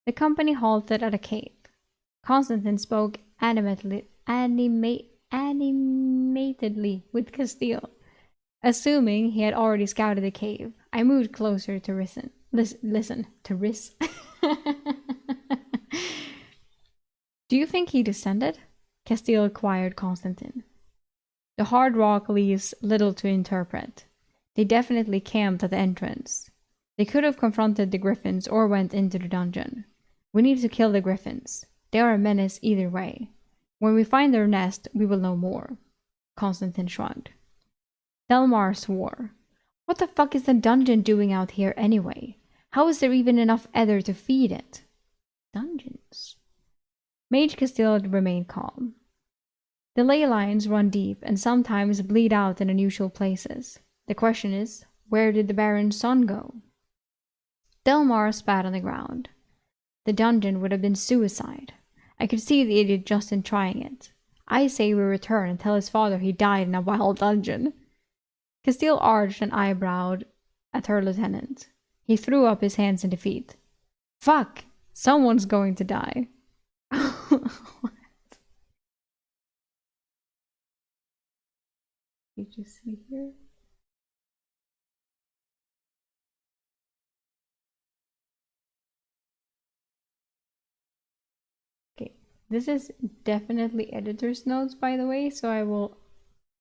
The company halted at a cave. Constantine spoke animatedly with Castile. Assuming he had already scouted the cave, I moved closer to listen to Riz. Do you think he descended? Castile inquired Constantine. The hard rock leaves little to interpret. They definitely camped at the entrance. They could have confronted the griffins or went into the dungeon. We need to kill the griffins. They are a menace either way. When we find their nest, we will know more. Constantine shrugged. Delmar swore. What the fuck is the dungeon doing out here anyway? How is there even enough ether to feed it? Dungeons. Mage Castile remained calm. The ley lines run deep and sometimes bleed out in unusual places. The question is, where did the Baron's son go? Delmar spat on the ground. The dungeon would have been suicide. I could see the idiot Justin trying it. I say we return and tell his father he died in a wild dungeon. Castile arched an eyebrow at her lieutenant. He threw up his hands in defeat. Fuck! Someone's going to die. What? Did you see here? Okay, this is definitely editor's notes, by the way, so I will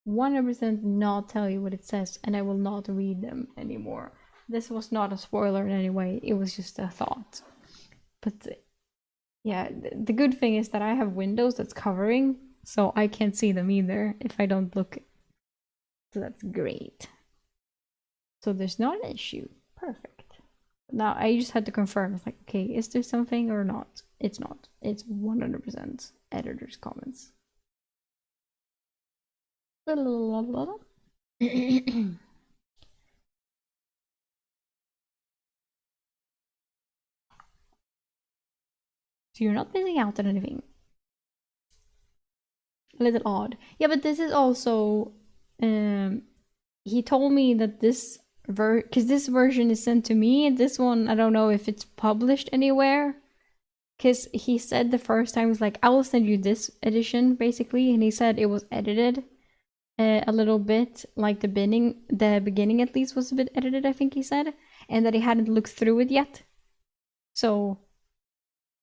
100% not tell you what it says, and I will not read them anymore. This was not a spoiler in any way, it was just a thought. But yeah, the good thing is that I have windows that's covering, so I can't see them either if I don't look. So that's great. So there's not an issue. Perfect. Now I just had to confirm. It's like, okay, is there something or not? It's not. It's 100% editor's comments. So you're not missing out on anything. A little odd. Yeah, but this is also he told me that this because this version is sent to me, and this one I don't know if it's published anywhere. Because he said the first time, he was like, I will send you this edition, basically, and he said it was edited a little bit, like the beginning at least was a bit edited, I think he said, and that he hadn't looked through it yet. So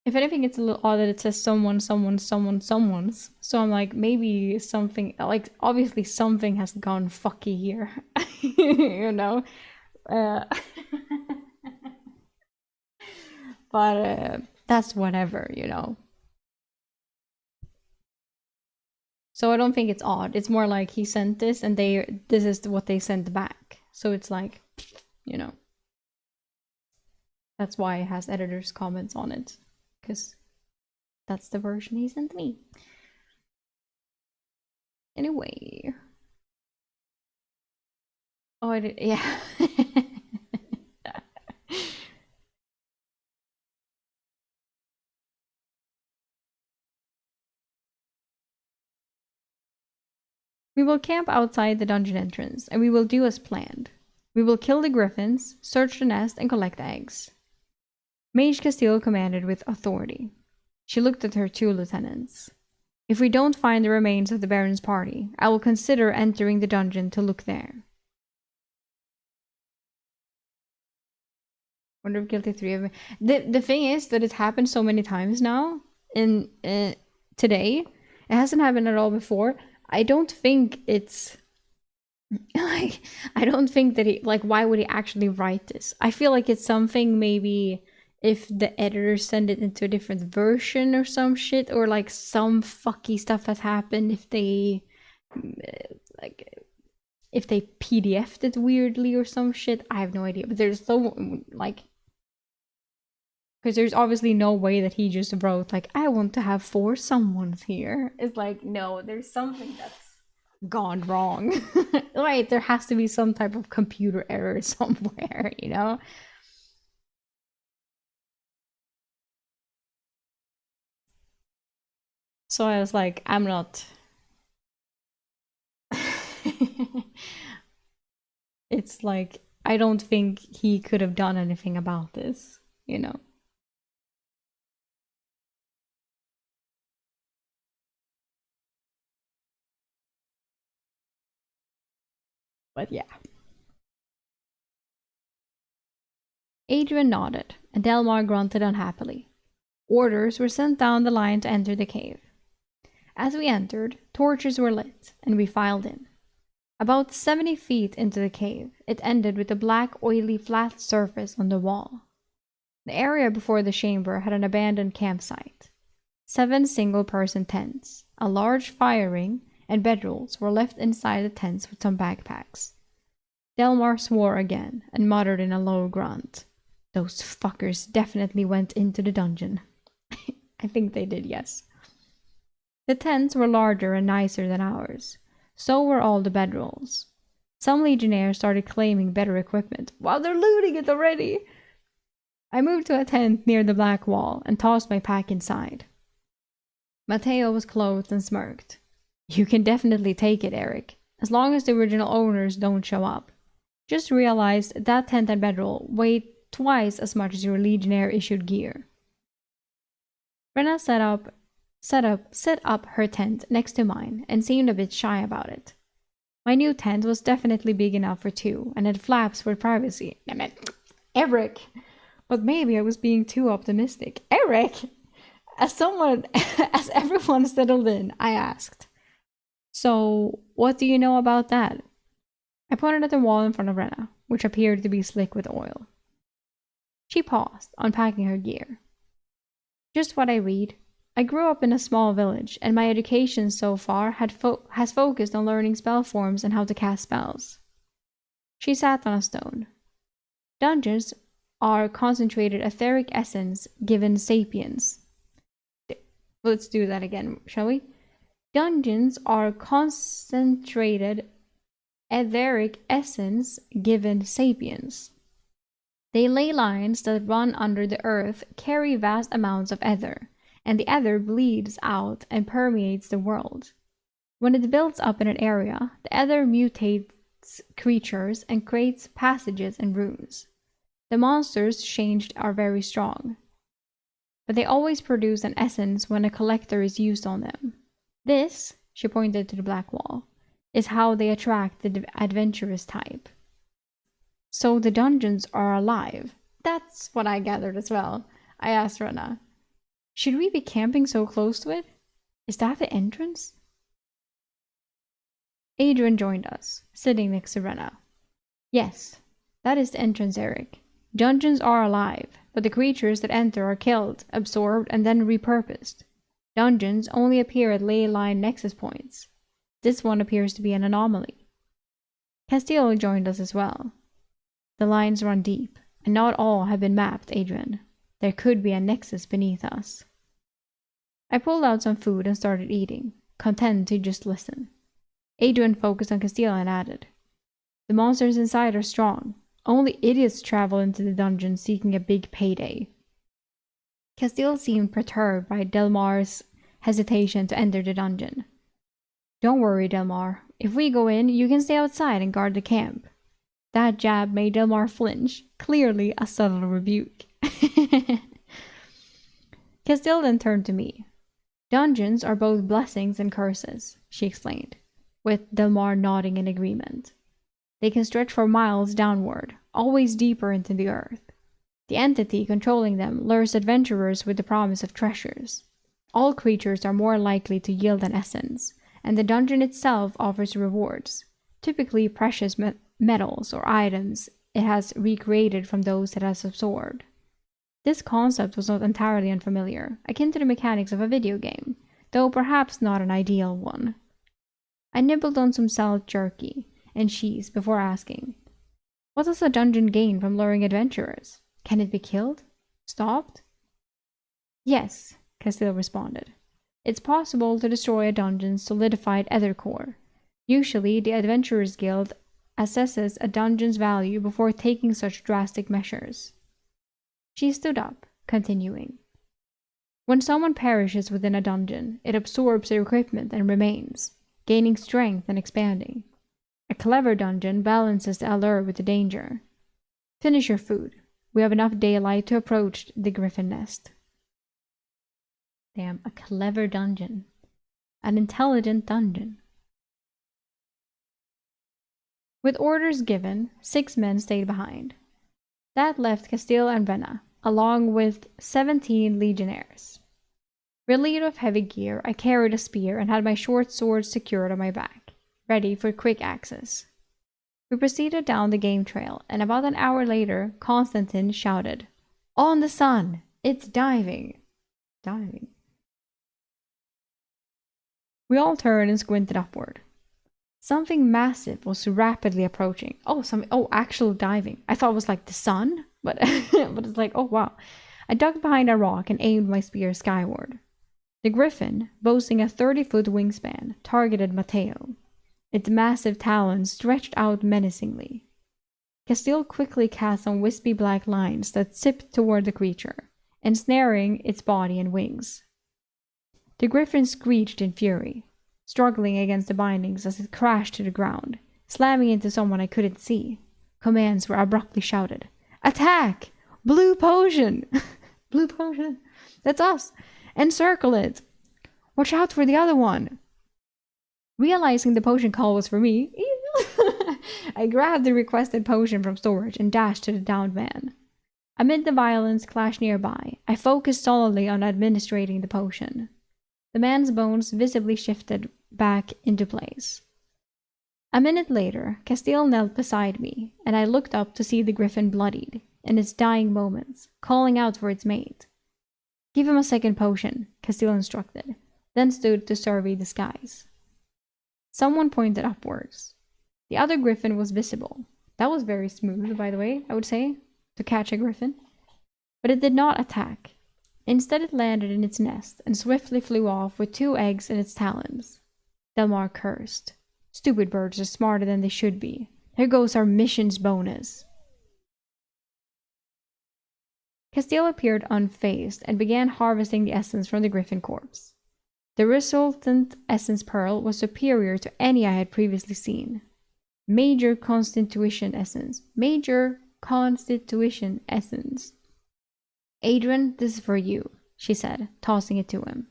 if anything, it's a little odd that it says someone's. So I'm like, maybe something, like, obviously something has gone fucky here. You know? But that's whatever, you know? So I don't think it's odd. It's more like he sent this and this is what they sent back. So it's like, you know. That's why it has editor's comments on it. Because that's the version he sent me. Anyway. Oh, I did, yeah. We will camp outside the dungeon entrance, and we will do as planned. We will kill the griffins, search the nest, and collect eggs. Mage Castile commanded with authority. She looked at her two lieutenants. If we don't find the remains of the Baron's party, I will consider entering the dungeon to look there. Wonder if guilty 3 of me. The thing is that it's happened so many times now in today. It hasn't happened at all before. I don't think it's like, I don't think that he, like, why would he actually write this? I feel like it's something maybe if the editors send it into a different version or some shit, or like some fucky stuff has happened if they like if they PDF'd it weirdly or some shit. I have no idea. But there's so like Because there's obviously no way that he just wrote, like, I want to have 4 someones here. It's like, no, there's something that's gone wrong. Right, there has to be some type of computer error somewhere, you know? So I was like, I'm not. It's like, I don't think he could have done anything about this, you know? But yeah. Adrian nodded, and Delmar grunted unhappily. Orders were sent down the line to enter the cave. As we entered, torches were lit, and we filed in. About 70 feet into the cave, it ended with a black, oily, flat surface on the wall. The area before the chamber had an abandoned campsite. 7 single-person tents, a large fire ring, and bedrolls were left inside the tents with some backpacks. Delmar swore again and muttered in a low grunt. Those fuckers definitely went into the dungeon. I think they did, yes. The tents were larger and nicer than ours. So were all the bedrolls. Some legionnaires started claiming better equipment. Wow, they're looting it already! I moved to a tent near the black wall and tossed my pack inside. Matteo was clothed and smirked. You can definitely take it, Eric, as long as the original owners don't show up. Just realized that tent and bedroll weighed twice as much as your legionnaire-issued gear. Brenna set up her tent next to mine and seemed a bit shy about it. My new tent was definitely big enough for 2 and had flaps for privacy. I meant, Eric! But maybe I was being too optimistic. Eric! As everyone settled in, I asked, so, what do you know about that? I pointed at the wall in front of Brenna, which appeared to be slick with oil. She paused, unpacking her gear. Just what I read. I grew up in a small village, and my education so far has focused on learning spell forms and how to cast spells. She sat on a stone. Dungeons are concentrated etheric essence given sapience. Let's do that again, shall we? Dungeons are concentrated etheric essence given sapience. They ley lines that run under the earth carry vast amounts of ether, and the ether bleeds out and permeates the world. When it builds up in an area, the ether mutates creatures and creates passages and rooms. The monsters changed are very strong, but they always produce an essence when a collector is used on them. This, she pointed to the black wall, is how they attract the adventurous type. So the dungeons are alive. That's what I gathered as well. I asked Rena, should we be camping so close to it? Is that the entrance? Adrian joined us, sitting next to Rena. Yes, that is the entrance, Eric. Dungeons are alive, but the creatures that enter are killed, absorbed, and then repurposed. Dungeons only appear at ley line nexus points. This one appears to be an anomaly. Castillo joined us as well. The lines run deep, and not all have been mapped, Adrian. There could be a nexus beneath us. I pulled out some food and started eating, content to just listen. Adrian focused on Castillo and added, the monsters inside are strong. Only idiots travel into the dungeon seeking a big payday. Castillo seemed perturbed by Delmar's hesitation to enter the dungeon. Don't worry, Delmar. If we go in, you can stay outside and guard the camp. That jab made Delmar flinch, clearly a subtle rebuke. Castillo then turned to me. Dungeons are both blessings and curses, she explained, with Delmar nodding in agreement. They can stretch for miles downward, always deeper into the earth. The entity controlling them lures adventurers with the promise of treasures. All creatures are more likely to yield an essence, and the dungeon itself offers rewards, typically precious metals or items it has recreated from those it has absorbed. This concept was not entirely unfamiliar, akin to the mechanics of a video game, though perhaps not an ideal one. I nibbled on some salad jerky and cheese before asking, what does a dungeon gain from luring adventurers? Can it be killed? Stopped? Yes, Castile responded. It's possible to destroy a dungeon's solidified ether core. Usually, the Adventurers Guild assesses a dungeon's value before taking such drastic measures. She stood up, continuing. When someone perishes within a dungeon, it absorbs their equipment and remains, gaining strength and expanding. A clever dungeon balances the allure with the danger. Finish your food. We have enough daylight to approach the griffin nest. Damn, a clever dungeon. An intelligent dungeon. With orders given, 6 men stayed behind. That left Castile and Venna, along with 17 legionnaires. Relieved of heavy gear, I carried a spear and had my short sword secured on my back, ready for quick access. We proceeded down the game trail, and about an hour later, Constantine shouted, "On the sun! It's diving!" Diving? We all turned and squinted upward. Something massive was rapidly approaching. Actual diving. I thought it was like the sun, but but it's like, oh wow. I ducked behind a rock and aimed my spear skyward. The griffin, boasting a 30-foot wingspan, targeted Matteo. Its massive talons stretched out menacingly. Castile quickly cast some wispy black lines that zipped toward the creature, ensnaring its body and wings. The griffin screeched in fury, struggling against the bindings as it crashed to the ground, slamming into someone I couldn't see. Commands were abruptly shouted. "Attack! Blue potion!" Blue potion? That's us! Encircle it! Watch out for the other one! Realizing the potion call was for me, I grabbed the requested potion from storage and dashed to the downed man. Amid the violence clash nearby, I focused solidly on administrating the potion. The man's bones visibly shifted back into place. A minute later, Castile knelt beside me, and I looked up to see the griffin bloodied, in its dying moments, calling out for its mate. "Give him a second potion," Castile instructed, then stood to survey the skies. Someone pointed upwards. The other griffin was visible. That was very smooth, by the way, I would say, to catch a griffin. But it did not attack. Instead, it landed in its nest and swiftly flew off with 2 eggs in its talons. Delmar cursed. "Stupid birds are smarter than they should be. Here goes our mission's bonus." Castile appeared unfazed and began harvesting the essence from the griffin corpse. The resultant essence pearl was superior to any I had previously seen. Major constitution essence. "Adrian, this is for you," she said, tossing it to him.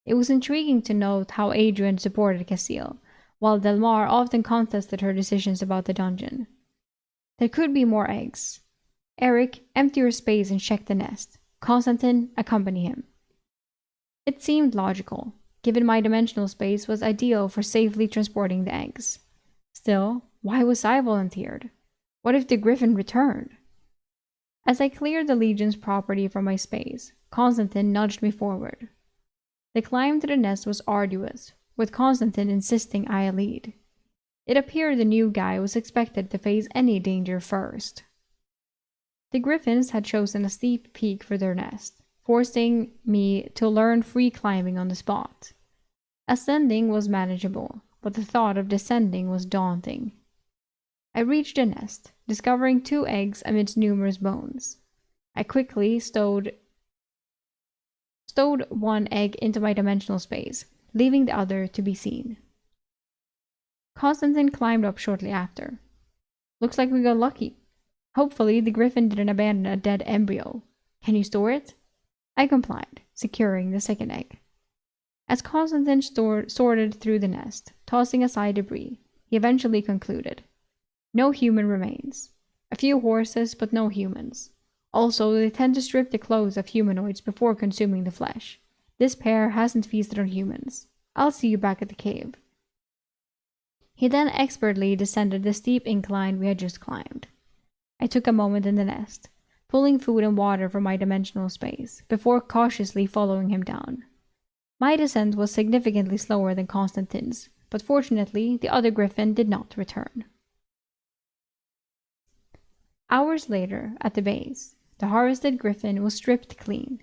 It was intriguing to note how Adrian supported Castile, while Delmar often contested her decisions about the dungeon. There could be more eggs. "Eric, empty your space and check the nest. Constantine, accompany him." It seemed logical, given my dimensional space was ideal for safely transporting the eggs. Still, why was I volunteered? What if the griffin returned? As I cleared the Legion's property from my space, Constantine nudged me forward. The climb to the nest was arduous, with Constantine insisting I lead. It appeared the new guy was expected to face any danger first. The griffins had chosen a steep peak for their nest, forcing me to learn free climbing on the spot. Ascending was manageable, but the thought of descending was daunting. I reached the nest, discovering 2 eggs amidst numerous bones. I quickly stowed 1 egg into my dimensional space, leaving the other to be seen. Constantine climbed up shortly after. "Looks like we got lucky. Hopefully the griffin didn't abandon a dead embryo. Can you store it?" I complied, securing the 2nd egg. As Constantine sorted through the nest, tossing aside debris, he eventually concluded. "No human remains. A few horses, but no humans. Also, they tend to strip the clothes of humanoids before consuming the flesh. This pair hasn't feasted on humans. I'll see you back at the cave." He then expertly descended the steep incline we had just climbed. I took a moment in the nest, pulling food and water from my dimensional space, before cautiously following him down. My descent was significantly slower than Constantine's, but fortunately the other griffin did not return. Hours later, at the base, the harvested griffin was stripped clean.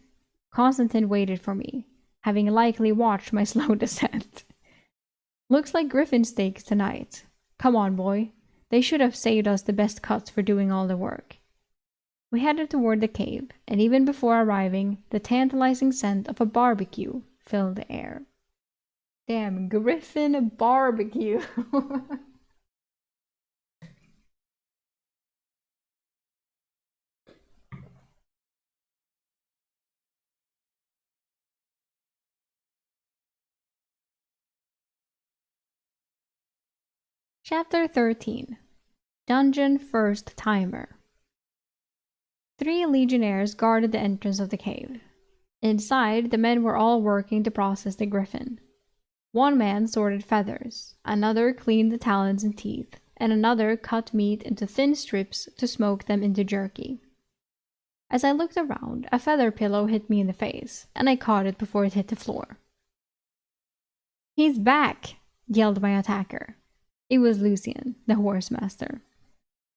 Constantine waited for me, having likely watched my slow descent. Looks like griffin steaks tonight. Come on, boy. They should have saved us the best cuts for doing all the work. We headed toward the cave, and even before arriving, the tantalizing scent of a barbecue filled the air. Damn, griffin barbecue. Chapter 13. Dungeon First Timer. 3 legionnaires guarded the entrance of the cave. Inside, the men were all working to process the griffin. One man sorted feathers, another cleaned the talons and teeth, and another cut meat into thin strips to smoke them into jerky. As I looked around, a feather pillow hit me in the face, and I caught it before it hit the floor. "He's back!" yelled my attacker. It was Lucien, the horse master.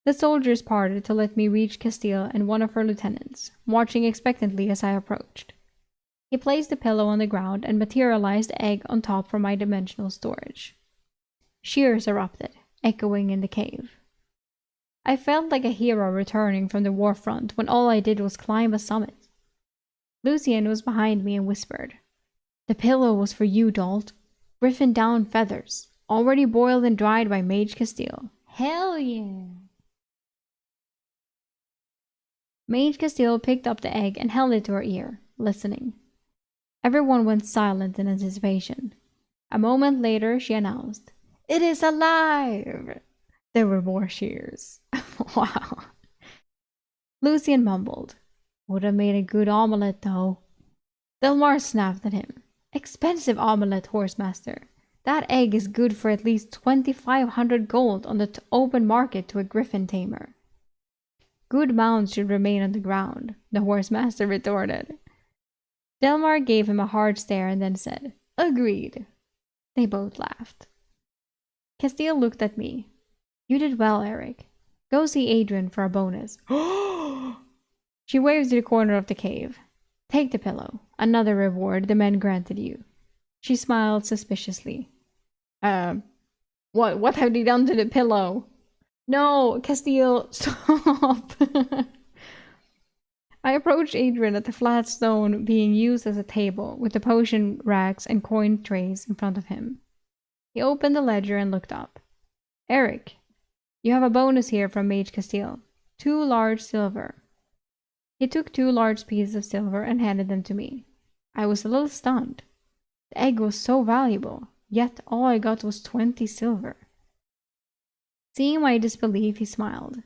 The soldiers parted to let me reach Castile and one of her lieutenants, watching expectantly as I approached. He placed the pillow on the ground and materialized the egg on top for my dimensional storage. Cheers erupted, echoing in the cave. I felt like a hero returning from the war front when all I did was climb a summit. Lucien was behind me and whispered, "The pillow was for you, Dalt. Griffin down feathers, already boiled and dried by Mage Castile." Hell yeah! Mage Castile picked up the egg and held it to her ear, listening. Everyone went silent in anticipation. A moment later, she announced, "It is alive!" There were more cheers. Wow. Lucien mumbled, "Would have made a good omelette, though." Delmar snapped at him. "Expensive omelette, horsemaster. That egg is good for at least 2,500 gold on the open market to a griffin tamer." "Good mounts should remain on the ground," the horsemaster retorted. Delmar gave him a hard stare and then said, "Agreed." They both laughed. Castile looked at me. "You did well, Eric. Go see Adrian for a bonus." She waved to the corner of the cave. "Take the pillow. Another reward the men granted you." She smiled suspiciously. What have they done to the pillow?" "No, Castile, stop." I approached Adrian at the flat stone being used as a table, with the potion racks and coin trays in front of him. He opened the ledger and looked up. "Eric, you have a bonus here from Mage Castile. 2 large silver." He took 2 large pieces of silver and handed them to me. I was a little stunned. The egg was so valuable, yet all I got was 20 silver. Seeing my disbelief, he smiled.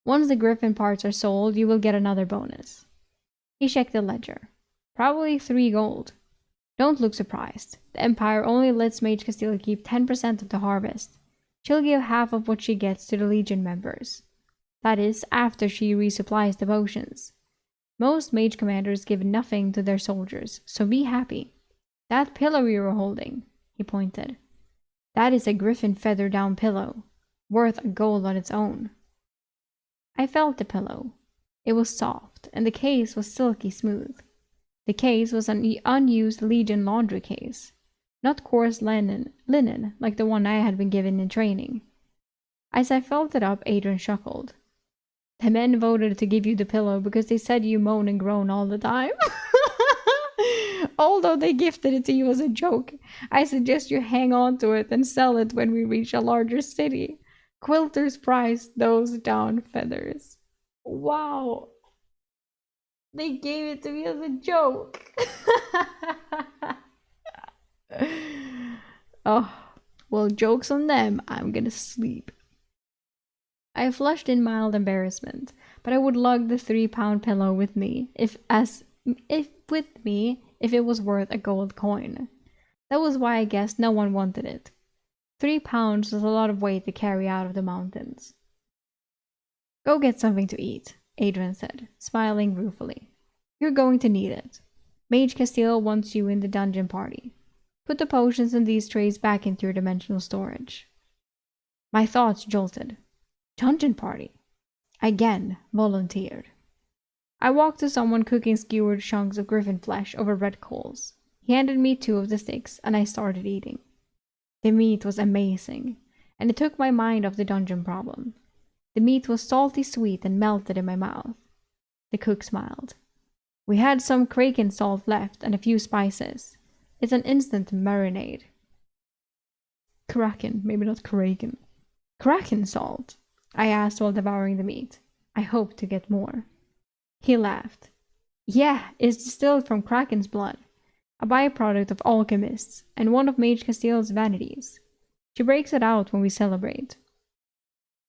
"Once the griffin parts are sold, you will get another bonus." He checked the ledger. "Probably 3 gold. Don't look surprised. The Empire only lets Mage Castile keep 10% of the harvest. She'll give half of what she gets to the Legion members. That is, after she resupplies the potions. Most mage commanders give nothing to their soldiers, so be happy. That pillow you were holding," he pointed. "That is a griffin feather down pillow, worth a gold on its own." I felt the pillow. It was soft, and the case was silky smooth. The case was an unused Legion laundry case, not coarse linen like the one I had been given in training. As I felt it up, Adrian chuckled. "The men voted to give you the pillow because they said you moan and groan all the time." "Although they gifted it to you as a joke, I suggest you hang on to it and sell it when we reach a larger city. Quilters price those down feathers." Wow. They gave it to me as a joke. Oh, well, joke's on them. I'm gonna sleep. I flushed in mild embarrassment, but I would lug the 3-pound pillow with me if it was worth a gold coin. That was why I guessed no one wanted it. 3 pounds was a lot of weight to carry out of the mountains. "Go get something to eat," Adrian said, smiling ruefully. "You're going to need it. Mage Castile wants you in the dungeon party. Put the potions in these trays back into your dimensional storage." My thoughts jolted. Dungeon party? Again volunteered. I walked to someone cooking skewered chunks of griffin flesh over red coals. He handed me 2 of the sticks, and I started eating. The meat was amazing, and it took my mind off the dungeon problem. The meat was salty sweet and melted in my mouth. The cook smiled. We had some kraken salt left and a few spices. It's an instant marinade. Kraken, maybe not kraken. Kraken salt? I asked while devouring the meat. I hoped to get more. He laughed. Yeah, it's distilled from kraken's blood, a byproduct of alchemists, and one of Mage Castiel's vanities. She breaks it out when we celebrate.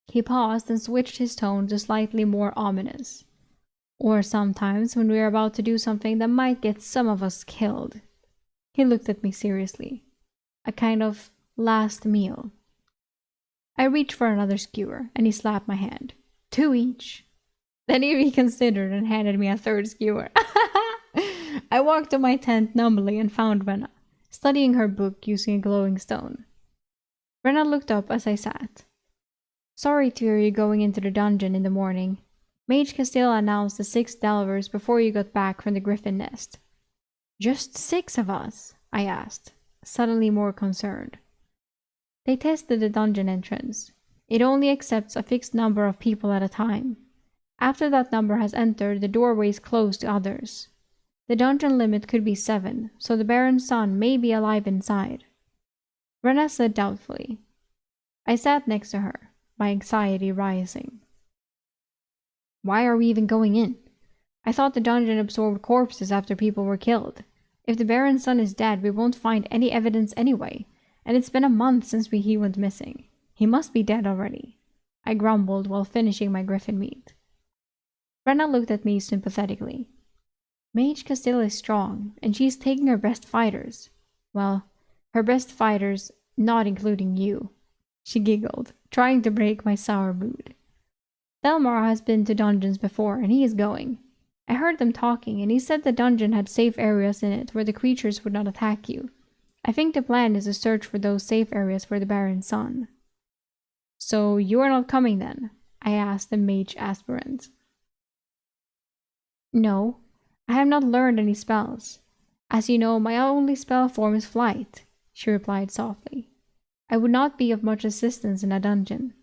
He paused and switched his tone to slightly more ominous. Or sometimes when we're about to do something that might get some of us killed. He looked at me seriously. A kind of last meal. I reached for another skewer, and he slapped my hand. 2 each. Then he reconsidered and handed me a 3rd skewer. I walked to my tent numbly and found Renna, studying her book using a glowing stone. Renna looked up as I sat. Sorry to hear you going into the dungeon in the morning. Mage Castiel announced the 6 delvers before you got back from the griffin nest. Just 6 of us? I asked, suddenly more concerned. They tested the dungeon entrance. It only accepts a fixed number of people at a time. After that number has entered, the doorways close to others. The dungeon limit could be 7, so the Baron's son may be alive inside. Renna said doubtfully. I sat next to her, my anxiety rising. Why are we even going in? I thought the dungeon absorbed corpses after people were killed. If the Baron's son is dead, we won't find any evidence anyway, and it's been a month since he went missing. He must be dead already. I grumbled while finishing my griffin meat. Renna looked at me sympathetically. Mage Castiel is strong, and she's taking her best fighters. Well, her best fighters, not including you. She giggled, trying to break my sour mood. Thelmar has been to dungeons before, and he is going. I heard them talking, and he said the dungeon had safe areas in it where the creatures would not attack you. I think the plan is to search for those safe areas for the Baron's son. So you are not coming then? I asked the mage aspirant. No, I have not learned any spells. As you know, my only spell form is flight, she replied softly. I would not be of much assistance in a dungeon.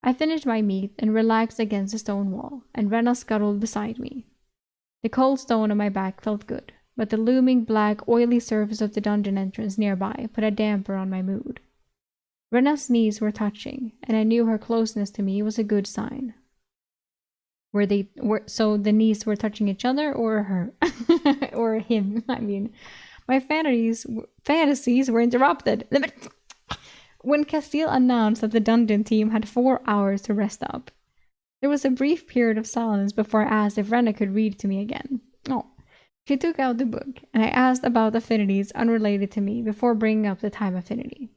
I finished my meat and relaxed against the stone wall, and Renna scuttled beside me. The cold stone on my back felt good, but the looming black, oily surface of the dungeon entrance nearby put a damper on my mood. Renna's knees were touching, and I knew her closeness to me was a good sign. So the knees were touching each other, or her, or him? I mean, my fantasies were interrupted. When Castiel announced that the dungeon team had 4 hours to rest up, there was a brief period of silence before I asked if Renna could read to me again. Oh, she took out the book, and I asked about affinities unrelated to me before bringing up the time affinity.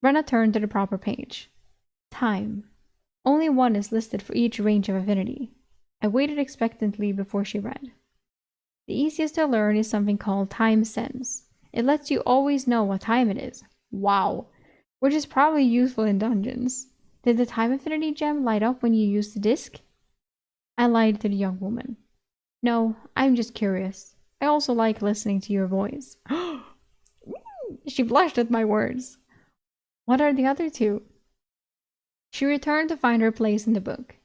Renna turned to the proper page. Time. Only 1 is listed for each range of affinity. I waited expectantly before she read. The easiest to learn is something called time sense. It lets you always know what time it is. Wow. Which is probably useful in dungeons. Did the time affinity gem light up when you used the disc? I lied to the young woman. No, I'm just curious. I also like listening to your voice. She blushed at my words. What are the other 2? She returned to find her place in the book.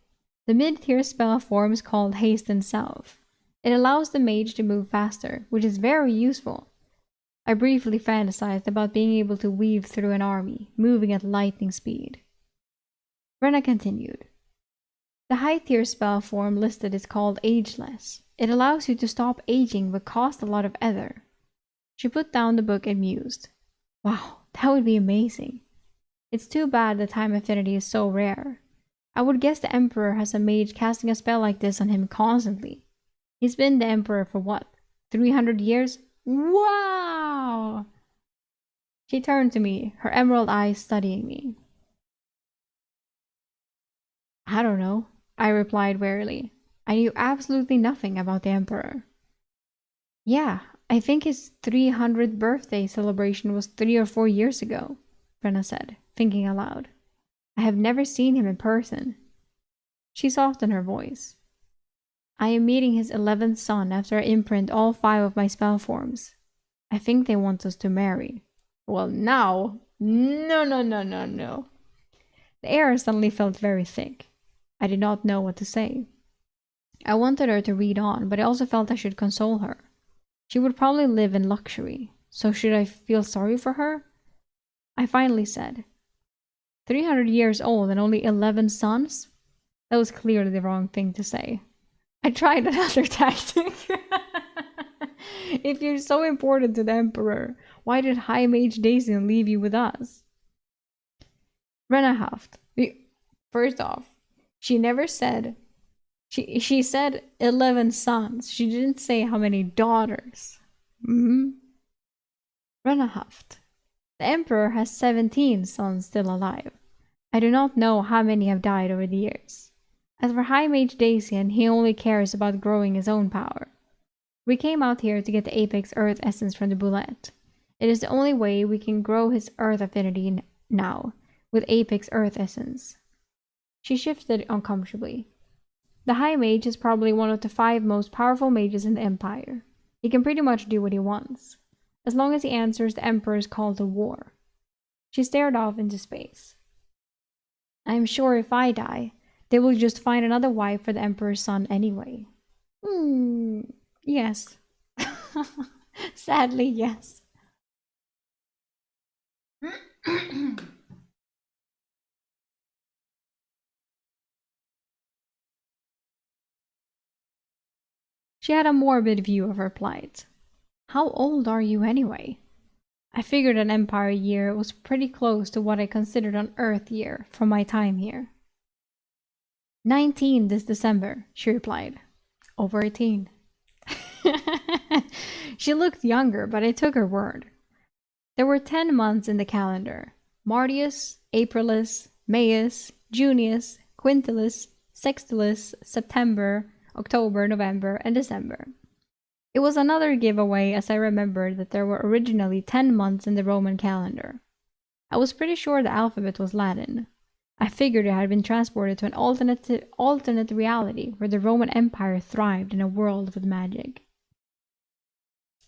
The mid-tier spell form is called Hasten Self. It allows the mage to move faster, which is very useful. I briefly fantasized about being able to weave through an army, moving at lightning speed. Renna continued. The high-tier spell form listed is called Ageless. It allows you to stop aging but costs a lot of ether. She put down the book and mused. Wow, that would be amazing. It's too bad the time affinity is so rare. I would guess the Emperor has a mage casting a spell like this on him constantly. He's been the Emperor for what? 300 years? Wow! She turned to me, her emerald eyes studying me. I don't know, I replied warily. I knew absolutely nothing about the Emperor. Yeah, I think his 300th birthday celebration was 3 or 4 years ago, Brenna said, thinking aloud. I have never seen him in person. She softened her voice. I am meeting his 11th son after I imprint all 5 of my spell forms. I think they want us to marry. Well, now? No, no, no, no, no. The air suddenly felt very thick. I did not know what to say. I wanted her to read on, but I also felt I should console her. She would probably live in luxury, so should I feel sorry for her? I finally said, 300 years old and only 11 sons? That was clearly the wrong thing to say. I tried another tactic. If you're so important to the Emperor, why did High Mage Dacian leave you with us? Rena huffed. First off, she never said... She said 11 sons. She didn't say how many daughters. Rena huffed. The Emperor has 17 sons still alive. I do not know how many have died over the years. As for High Mage Dacian, he only cares about growing his own power. We came out here to get the Apex Earth Essence from the Boulette. It is the only way we can grow his Earth affinity now, with Apex Earth Essence. She shifted uncomfortably. The High Mage is probably one of the 5 most powerful mages in the Empire. He can pretty much do what he wants, as long as he answers the Emperor's call to war. She stared off into space. I am sure if I die, they will just find another wife for the Emperor's son anyway. Yes. Sadly, yes. She had a morbid view of her plight. How old are you anyway? I figured an Empire year was pretty close to what I considered an Earth year from my time here. 19 this December, she replied. Over 18. She looked younger, but I took her word. There were 10 months in the calendar. Martius, Aprilis, Maius, Junius, Quintilis, Sextilis, September, October, November, and December. It was another giveaway as I remembered that there were originally 10 months in the Roman calendar. I was pretty sure the alphabet was Latin. I figured it had been transported to an alternate reality where the Roman Empire thrived in a world with magic.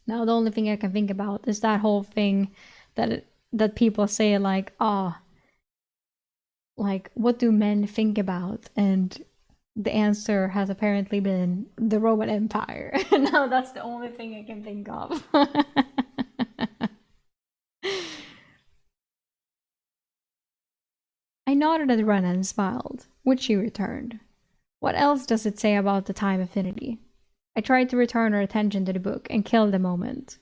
Now the only thing I can think about is that whole thing that people say like, like what do men think about? And the answer has apparently been the Roman Empire. Now that's the only thing I can think of. I nodded at Rena and smiled, which she returned. What else does it say about the time affinity? I tried to return her attention to the book and kill the moment.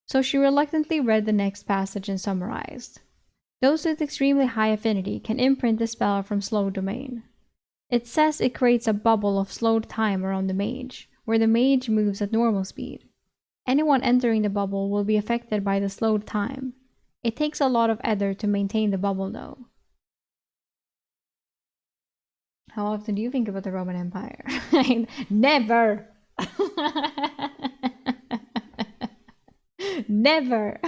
So she reluctantly read the next passage and summarized. Those with extremely high affinity can imprint the spell from slow domain. It says it creates a bubble of slowed time around the mage, where the mage moves at normal speed. Anyone entering the bubble will be affected by the slowed time. It takes a lot of ether to maintain the bubble though. How often do you think about the Roman Empire? Never! Never!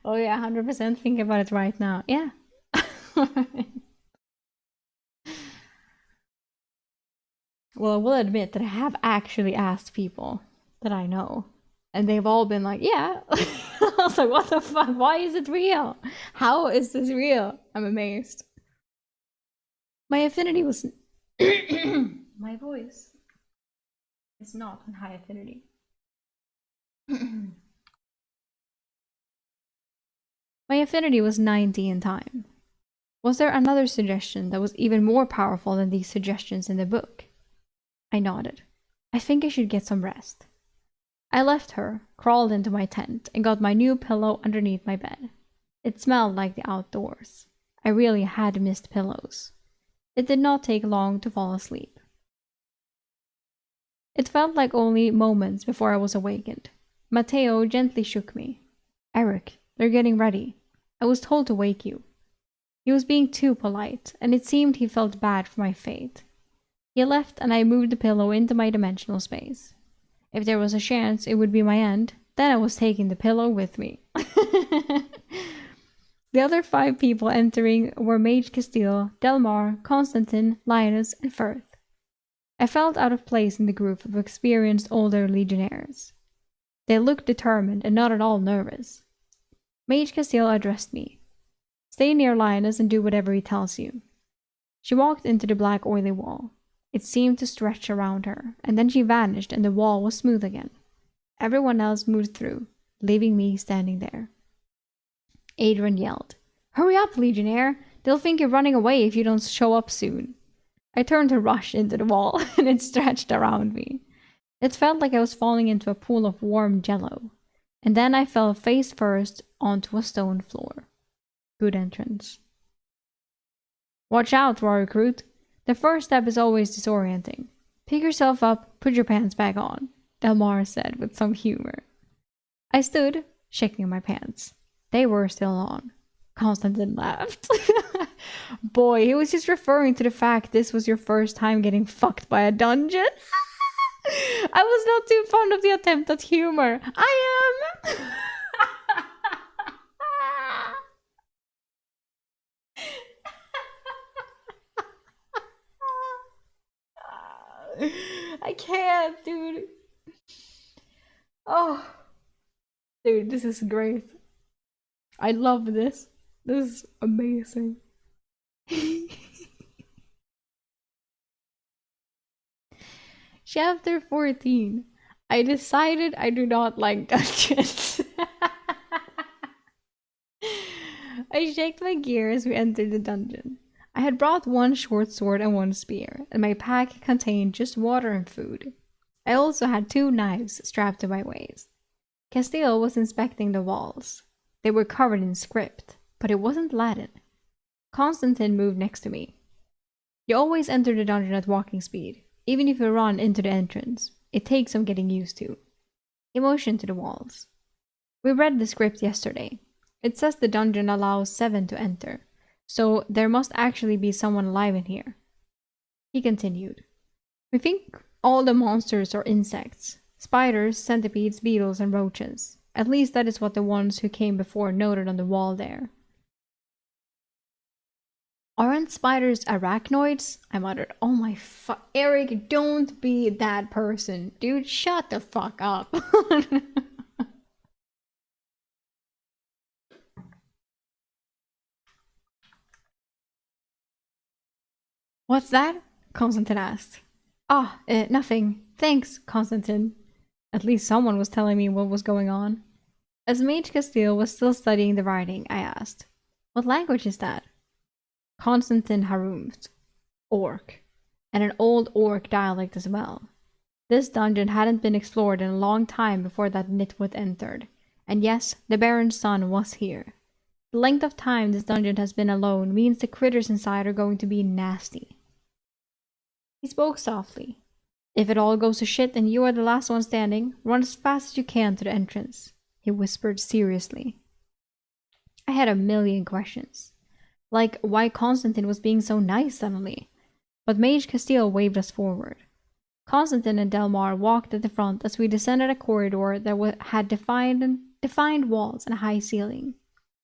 Oh yeah, 100% think about it right now. Yeah. Well, I will admit that I have actually asked people that I know. And they've all been like, yeah. I was like, what the fuck? Why is it real? How is this real? I'm amazed. My affinity was... My voice is not on high affinity. My affinity was 90 in time. Was there another suggestion that was even more powerful than these suggestions in the book? I nodded. I think I should get some rest. I left her, crawled into my tent, and got my new pillow underneath my bed. It smelled like the outdoors. I really had missed pillows. It did not take long to fall asleep. It felt like only moments before I was awakened. Matteo gently shook me. Eric, they're getting ready. I was told to wake you. He was being too polite, and it seemed he felt bad for my fate. He left and I moved the pillow into my dimensional space. If there was a chance it would be my end, then I was taking the pillow with me. The other 5 people entering were Mage Castile, Delmar, Constantine, Linus, and Firth. I felt out of place in the group of experienced older legionnaires. They looked determined and not at all nervous. Mage Castile addressed me. Stay near Linus and do whatever he tells you. She walked into the black oily wall. It seemed to stretch around her, and then she vanished and the wall was smooth again. Everyone else moved through, leaving me standing there. Adrian yelled, "Hurry up, Legionnaire! They'll think you're running away if you don't show up soon." I turned to rush into the wall, and it stretched around me. It felt like I was falling into a pool of warm jello, and then I fell face first onto a stone floor. Good entrance. Watch out, Raw Recruit. The first step is always disorienting. Pick yourself up, put your pants back on, Delmar said with some humor. I stood, shaking my pants. They were still on. Constantine laughed. Boy, he was just referring to the fact this was your first time getting fucked by a dungeon. I was not too fond of the attempt at humor. I am. I can't, dude. Oh. Dude, this is great. I love this. This is amazing. Chapter 14. I decided I do not like dungeons. I shaked my gear as we entered the dungeon. I had brought 1 short sword and 1 spear, and my pack contained just water and food. I also had 2 knives strapped to my waist. Castile was inspecting the walls. They were covered in script, but it wasn't Latin. Constantine moved next to me. You always enter the dungeon at walking speed, even if you run into the entrance. It takes some getting used to. He motioned to the walls. We read the script yesterday. It says the dungeon allows 7 to enter, so there must actually be someone alive in here. He continued. We think all the monsters are insects. Spiders, centipedes, beetles, and roaches. At least that is what the ones who came before noted on the wall there. Aren't spiders arachnoids? I muttered. Oh my Eric, don't be that person. Dude, shut the fuck up. What's that? Constantine asked. Nothing. Thanks, Constantine. At least someone was telling me what was going on. As Mage Castile was still studying the writing, I asked, "What language is that?" Constantine haroomed. Orc. And an old orc dialect as well. This dungeon hadn't been explored in a long time before that nitwit entered. And yes, the Baron's son was here. The length of time this dungeon has been alone means the critters inside are going to be nasty. He spoke softly. If it all goes to shit and you are the last one standing, run as fast as you can to the entrance, he whispered seriously. I had a million questions. Like why Constantine was being so nice suddenly. But Mage Castile waved us forward. Constantine and Delmar walked at the front as we descended a corridor that had defined walls and a high ceiling.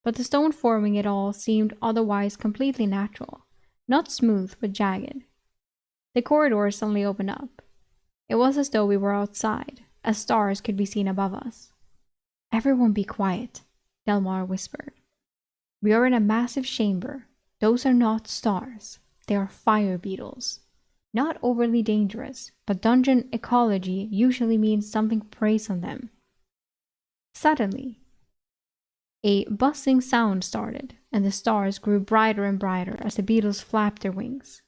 But the stone forming it all seemed otherwise completely natural. Not smooth, but jagged. The corridor suddenly opened up. It was as though we were outside, as stars could be seen above us. Everyone be quiet, Delmar whispered. We are in a massive chamber. Those are not stars. They are fire beetles. Not overly dangerous, but dungeon ecology usually means something preys on them. Suddenly, a buzzing sound started, and the stars grew brighter and brighter as the beetles flapped their wings.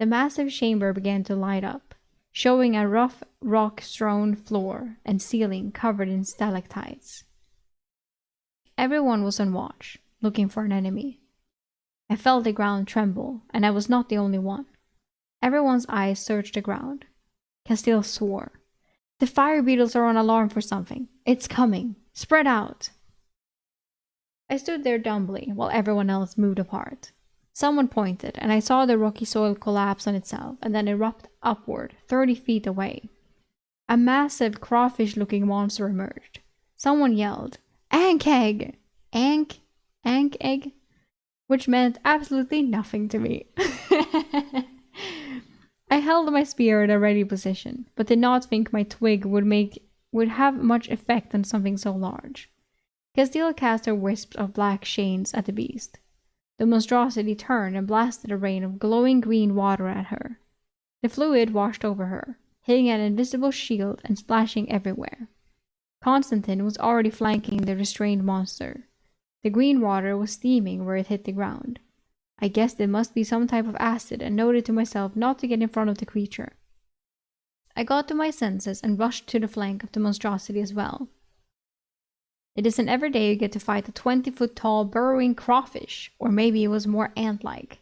The massive chamber began to light up, showing a rough rock-strewn floor and ceiling covered in stalactites. Everyone was on watch, looking for an enemy. I felt the ground tremble, and I was not the only one. Everyone's eyes searched the ground. Castile swore. The fire beetles are on alarm for something. It's coming. Spread out. I stood there dumbly while everyone else moved apart. Someone pointed, and I saw the rocky soil collapse on itself and then erupt upward, 30 feet away. A massive crawfish-looking monster emerged. Someone yelled, "Ankeg!" Ank? Ank egg, which meant absolutely nothing to me. I held my spear in a ready position, but did not think my twig would have much effect on something so large. Castile cast her wisps of black chains at the beast. The monstrosity turned and blasted a rain of glowing green water at her. The fluid washed over her, hitting an invisible shield and splashing everywhere. Constantine was already flanking the restrained monster. The green water was steaming where it hit the ground. I guessed it must be some type of acid and noted to myself not to get in front of the creature. I got to my senses and rushed to the flank of the monstrosity as well. It isn't every day you get to fight a 20-foot tall burrowing crawfish, or maybe it was more ant-like.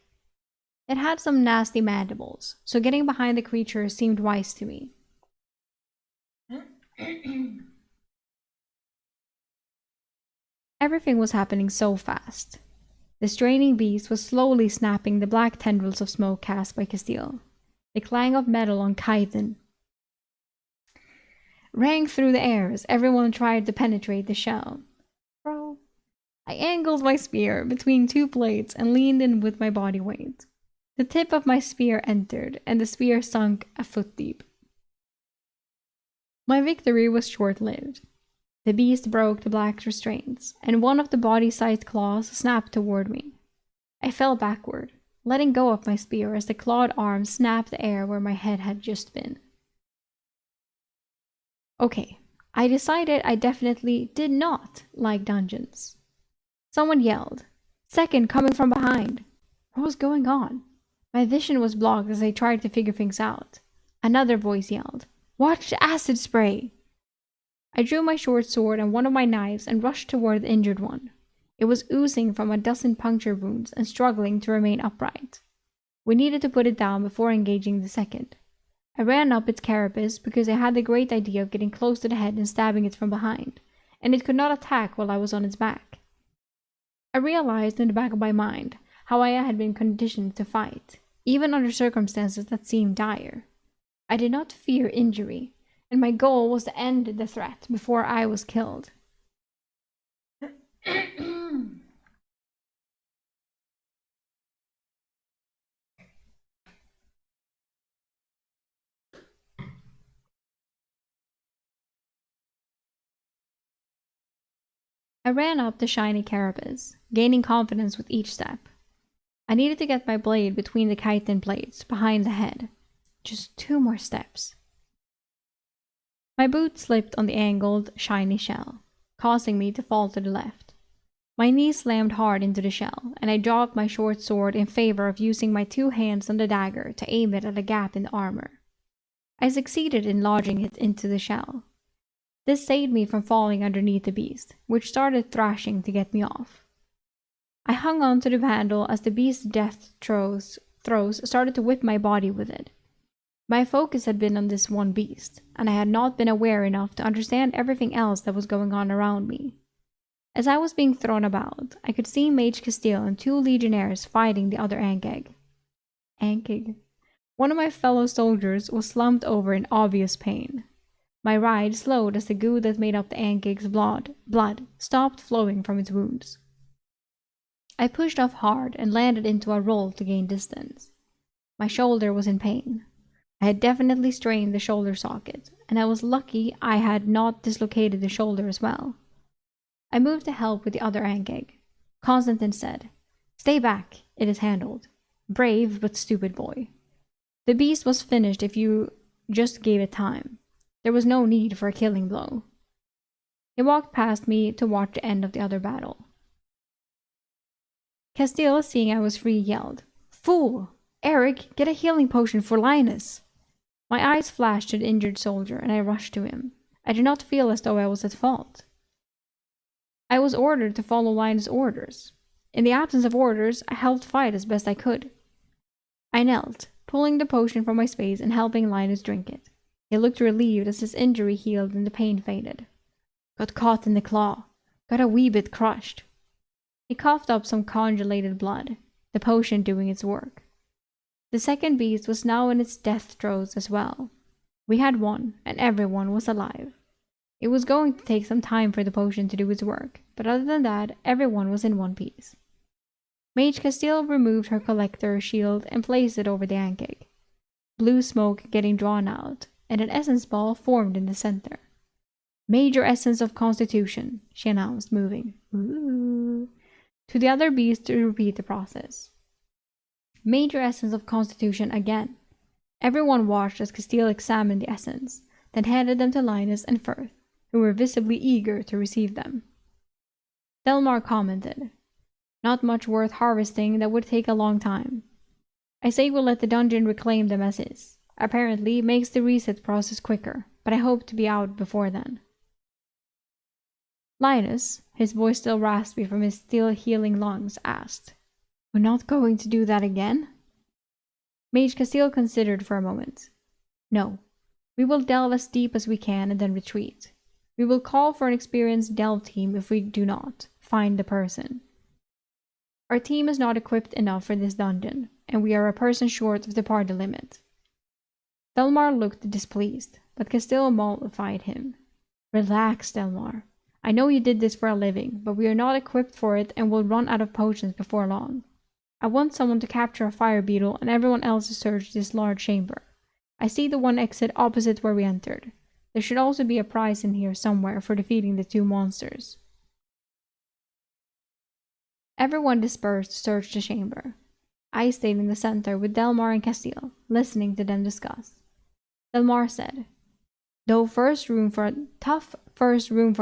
It had some nasty mandibles, so getting behind the creature seemed wise to me. Everything was happening so fast. The straining beast was slowly snapping the black tendrils of smoke cast by Castile. The clang of metal on chitin rang through the air as everyone tried to penetrate the shell. Bro. I angled my spear between two plates and leaned in with my body weight. The tip of my spear entered, and the spear sunk a foot deep. My victory was short-lived. The beast broke the black restraints, and one of the body-sized claws snapped toward me. I fell backward, letting go of my spear as the clawed arm snapped the air where my head had just been. Okay, I decided I definitely did not like dungeons. Someone yelled, "Second coming from behind!" What was going on? My vision was blocked as I tried to figure things out. Another voice yelled, "Watch the acid spray!" I drew my short sword and one of my knives and rushed toward the injured one. It was oozing from a dozen puncture wounds and struggling to remain upright. We needed to put it down before engaging the second. I ran up its carapace because I had the great idea of getting close to the head and stabbing it from behind, and it could not attack while I was on its back. I realized in the back of my mind how I had been conditioned to fight, even under circumstances that seemed dire. I did not fear injury, and my goal was to end the threat before I was killed. I ran up the shiny carapace, gaining confidence with each step. I needed to get my blade between the chitin blades, behind the head. Just 2 more steps. My boot slipped on the angled, shiny shell, causing me to fall to the left. My knee slammed hard into the shell, and I dropped my short sword in favor of using my 2 hands on the dagger to aim it at a gap in the armor. I succeeded in lodging it into the shell. This saved me from falling underneath the beast, which started thrashing to get me off. I hung on to the handle as the beast's death throes started to whip my body with it. My focus had been on this one beast, and I had not been aware enough to understand everything else that was going on around me. As I was being thrown about, I could see Mage Castile and 2 legionnaires fighting the other Ankeg. One of my fellow soldiers was slumped over in obvious pain. My ride slowed as the goo that made up the Ankeg's blood stopped flowing from its wounds. I pushed off hard and landed into a roll to gain distance. My shoulder was in pain. I had definitely strained the shoulder socket, and I was lucky I had not dislocated the shoulder as well. I moved to help with the other Ankeg. Constantine said, "Stay back, it is handled. Brave but stupid boy. The beast was finished if you just gave it time. There was no need for a killing blow." He walked past me to watch the end of the other battle. Castile, seeing I was free, yelled, "Fool! Eric, get a healing potion for Linus!" My eyes flashed to the injured soldier, and I rushed to him. I did not feel as though I was at fault. I was ordered to follow Linus' orders. In the absence of orders, I helped fight as best I could. I knelt, pulling the potion from my space and helping Linus drink it. He looked relieved as his injury healed and the pain faded. "Got caught in the claw. Got a wee bit crushed." He coughed up some congelated blood, the potion doing its work. The second beast was now in its death throes as well. We had won, and everyone was alive. It was going to take some time for the potion to do its work, but other than that, everyone was in one piece. Mage Castile removed her collector shield and placed it over the ankheg. Blue smoke getting drawn out, and an essence ball formed in the center. Major essence of constitution, she announced, moving. Ooh. To the other beasts to repeat the process. Major essence of constitution again. Everyone watched as Castile examined the essence, then handed them to Linus and Firth, who were visibly eager to receive them. Delmar commented, "Not much worth harvesting, that would take a long time. I say we'll let the dungeon reclaim them as is. Apparently, it makes the reset process quicker, but I hope to be out before then." Linus, his voice still raspy from his still healing lungs, asked, "We're not going to do that again?" Mage Castile considered for a moment. "No. We will delve as deep as we can and then retreat. We will call for an experienced delve team if we do not find the person. Our team is not equipped enough for this dungeon, and we are a person short of the party limit." Delmar looked displeased, but Castile mollified him. "Relax, Delmar. I know you did this for a living, but we are not equipped for it and will run out of potions before long. I want someone to capture a fire beetle and everyone else to search this large chamber. I see the one exit opposite where we entered. There should also be a prize in here somewhere for defeating the two monsters." Everyone dispersed to search the chamber. I stayed in the center with Delmar and Castile, listening to them discuss. Delmar said, Tough first room for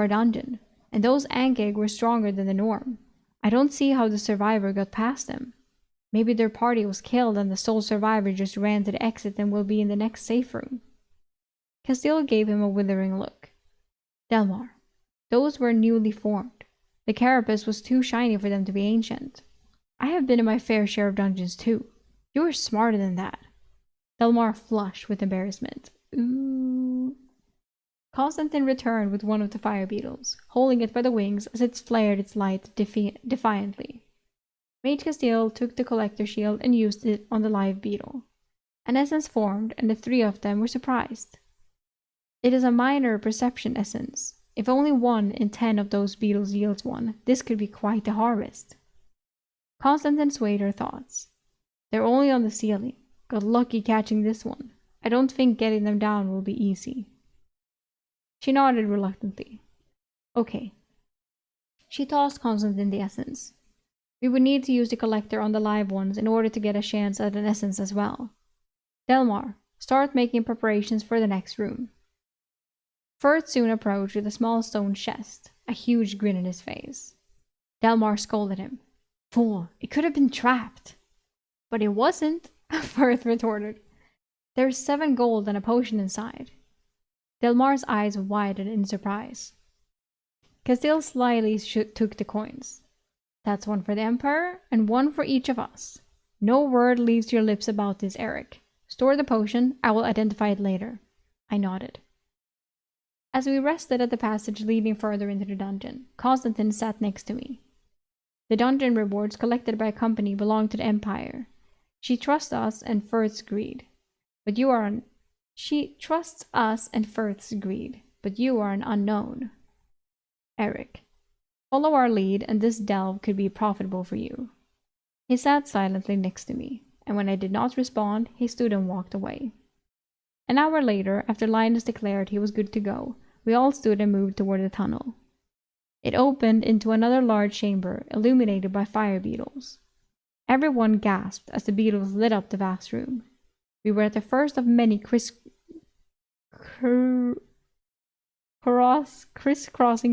a dungeon, and those ankheg were stronger than the norm. I don't see how the survivor got past them. Maybe their party was killed and the sole survivor just ran to the exit and will be in the next safe room." Castile gave him a withering look. "Delmar, those were newly formed. The carapace was too shiny for them to be ancient. I have been in my fair share of dungeons too. You are smarter than that." Delmar flushed with embarrassment. Ooh. Constantine returned with one of the fire beetles, holding it by the wings as it flared its light defiantly. Mage Castile took the collector shield and used it on the live beetle. An essence formed, and the three of them were surprised. It is a minor perception essence. If only 1 in 10 of those beetles yields one, this could be quite a harvest. Constantine swayed her thoughts. "They're only on the ceiling. Got lucky catching this one. I don't think getting them down will be easy." She nodded reluctantly. "Okay." She tossed Constantine the essence. "We would need to use the collector on the live ones in order to get a chance at an essence as well. Delmar, start making preparations for the next room." Firth soon approached with a small stone chest, a huge grin on his face. Delmar scolded him. "Fool, it could have been trapped." "But it wasn't," Firth retorted. "There's 7 gold and a potion inside." Delmar's eyes widened in surprise. Castile slyly took the coins. "That's 1 for the Emperor and 1 for each of us. No word leaves your lips about this, Eric. Store the potion, I will identify it later." I nodded. As we rested at the passage leading further into the dungeon, Constantine sat next to me. The dungeon rewards collected by a company belong to the Empire. She trusts us and Firth's greed. But you are an unknown. Eric, follow our lead and this delve could be profitable for you." He sat silently next to me, and when I did not respond, he stood and walked away. An hour later, after Linus declared he was good to go, we all stood and moved toward the tunnel. It opened into another large chamber, illuminated by fire beetles. Everyone gasped as the beetles lit up the vast room. We were at the first of many crisscrossing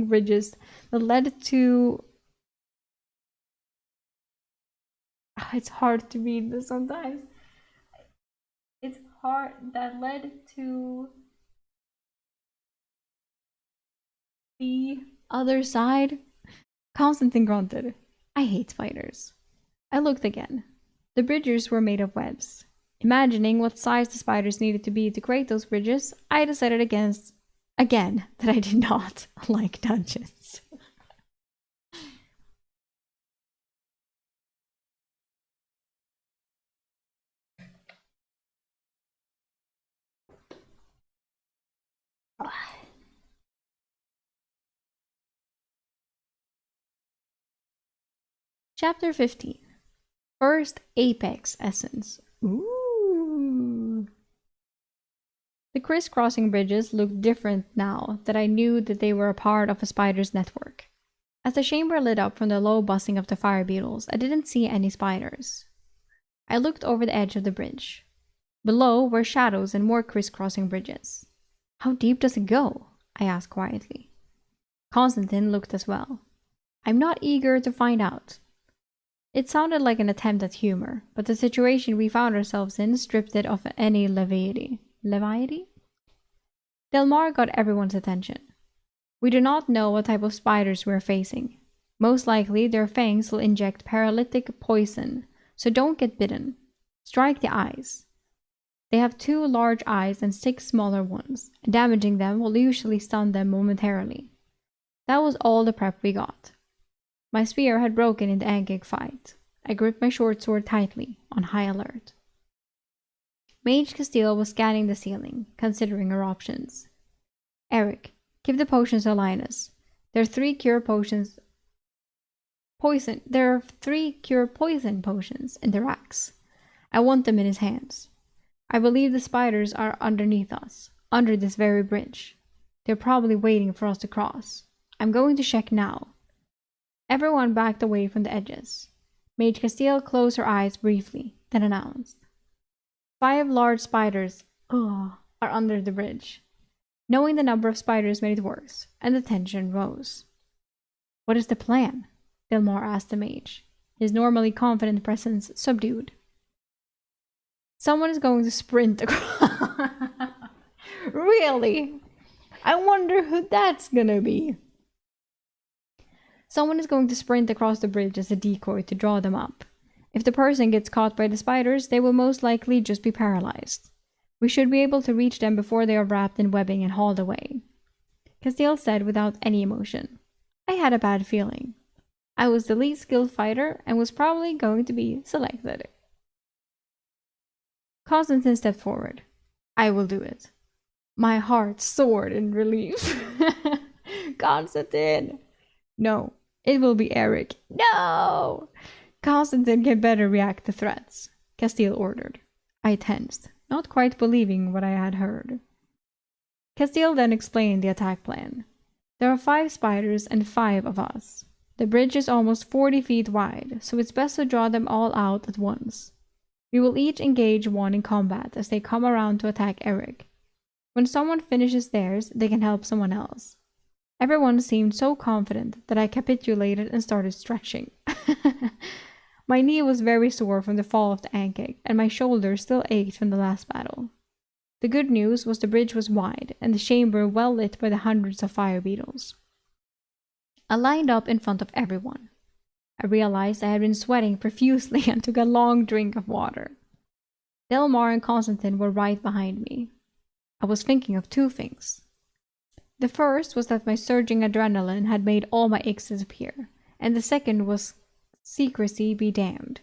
ridges that led to... It's hard to read this sometimes. It's hard. That led to the other side. Constantine grunted. "I hate spiders." I looked again. The bridges were made of webs. Imagining what size the spiders needed to be to create those bridges, I decided again that I did not like dungeons. Chapter 15. First Apex Essence. Ooh. The crisscrossing bridges looked different now that I knew that they were a part of a spider's network. As the chamber lit up from the low buzzing of the fire beetles, I didn't see any spiders. I looked over the edge of the bridge. Below were shadows and more crisscrossing bridges. How deep does it go? I asked quietly. Constantine looked as well. I'm not eager to find out. It sounded like an attempt at humor, but the situation we found ourselves in stripped it of any levity. Levity? Delmar got everyone's attention. We do not know what type of spiders we're facing. Most likely, their fangs will inject paralytic poison, so don't get bitten. Strike the eyes. They have 2 large eyes and 6 smaller ones, and damaging them will usually stun them momentarily. That was all the prep we got. My spear had broken in the Angig fight. I gripped my short sword tightly, on high alert. Mage Castile was scanning the ceiling, considering her options. Eric, give the potions to Linus. There are 3 cure potions. There are 3 cure poison potions in the racks. I want them in his hands. I believe the spiders are underneath us, under this very bridge. They're probably waiting for us to cross. I'm going to check now. Everyone backed away from the edges. Mage Castile closed her eyes briefly, then announced. 5 large spiders, are under the bridge. Knowing the number of spiders made it worse, and the tension rose. What is the plan? Delmar asked the mage, his normally confident presence subdued. Someone is going to sprint across. Really? I wonder who that's gonna be. Someone is going to sprint across the bridge as a decoy to draw them up. If the person gets caught by the spiders, they will most likely just be paralyzed. We should be able to reach them before they are wrapped in webbing and hauled away. Castile said without any emotion. I had a bad feeling. I was the least skilled fighter and was probably going to be selected. Constantine stepped forward. I will do it. My heart soared in relief. Constantine! No, it will be Eric. No! Constantine can better react to threats, Castile ordered. I tensed, not quite believing what I had heard. Castile then explained the attack plan. There are 5 spiders and 5 of us. The bridge is almost 40 feet wide, so it's best to draw them all out at once. We will each engage one in combat as they come around to attack Eric. When someone finishes theirs, they can help someone else. Everyone seemed so confident that I capitulated and started stretching. My knee was very sore from the fall of the Ankeg, and my shoulder still ached from the last battle. The good news was the bridge was wide, and the chamber well lit by the hundreds of fire beetles. I lined up in front of everyone. I realized I had been sweating profusely and took a long drink of water. Delmar and Constantine were right behind me. I was thinking of 2 things. The first was that my surging adrenaline had made all my aches disappear, and the second was secrecy be damned.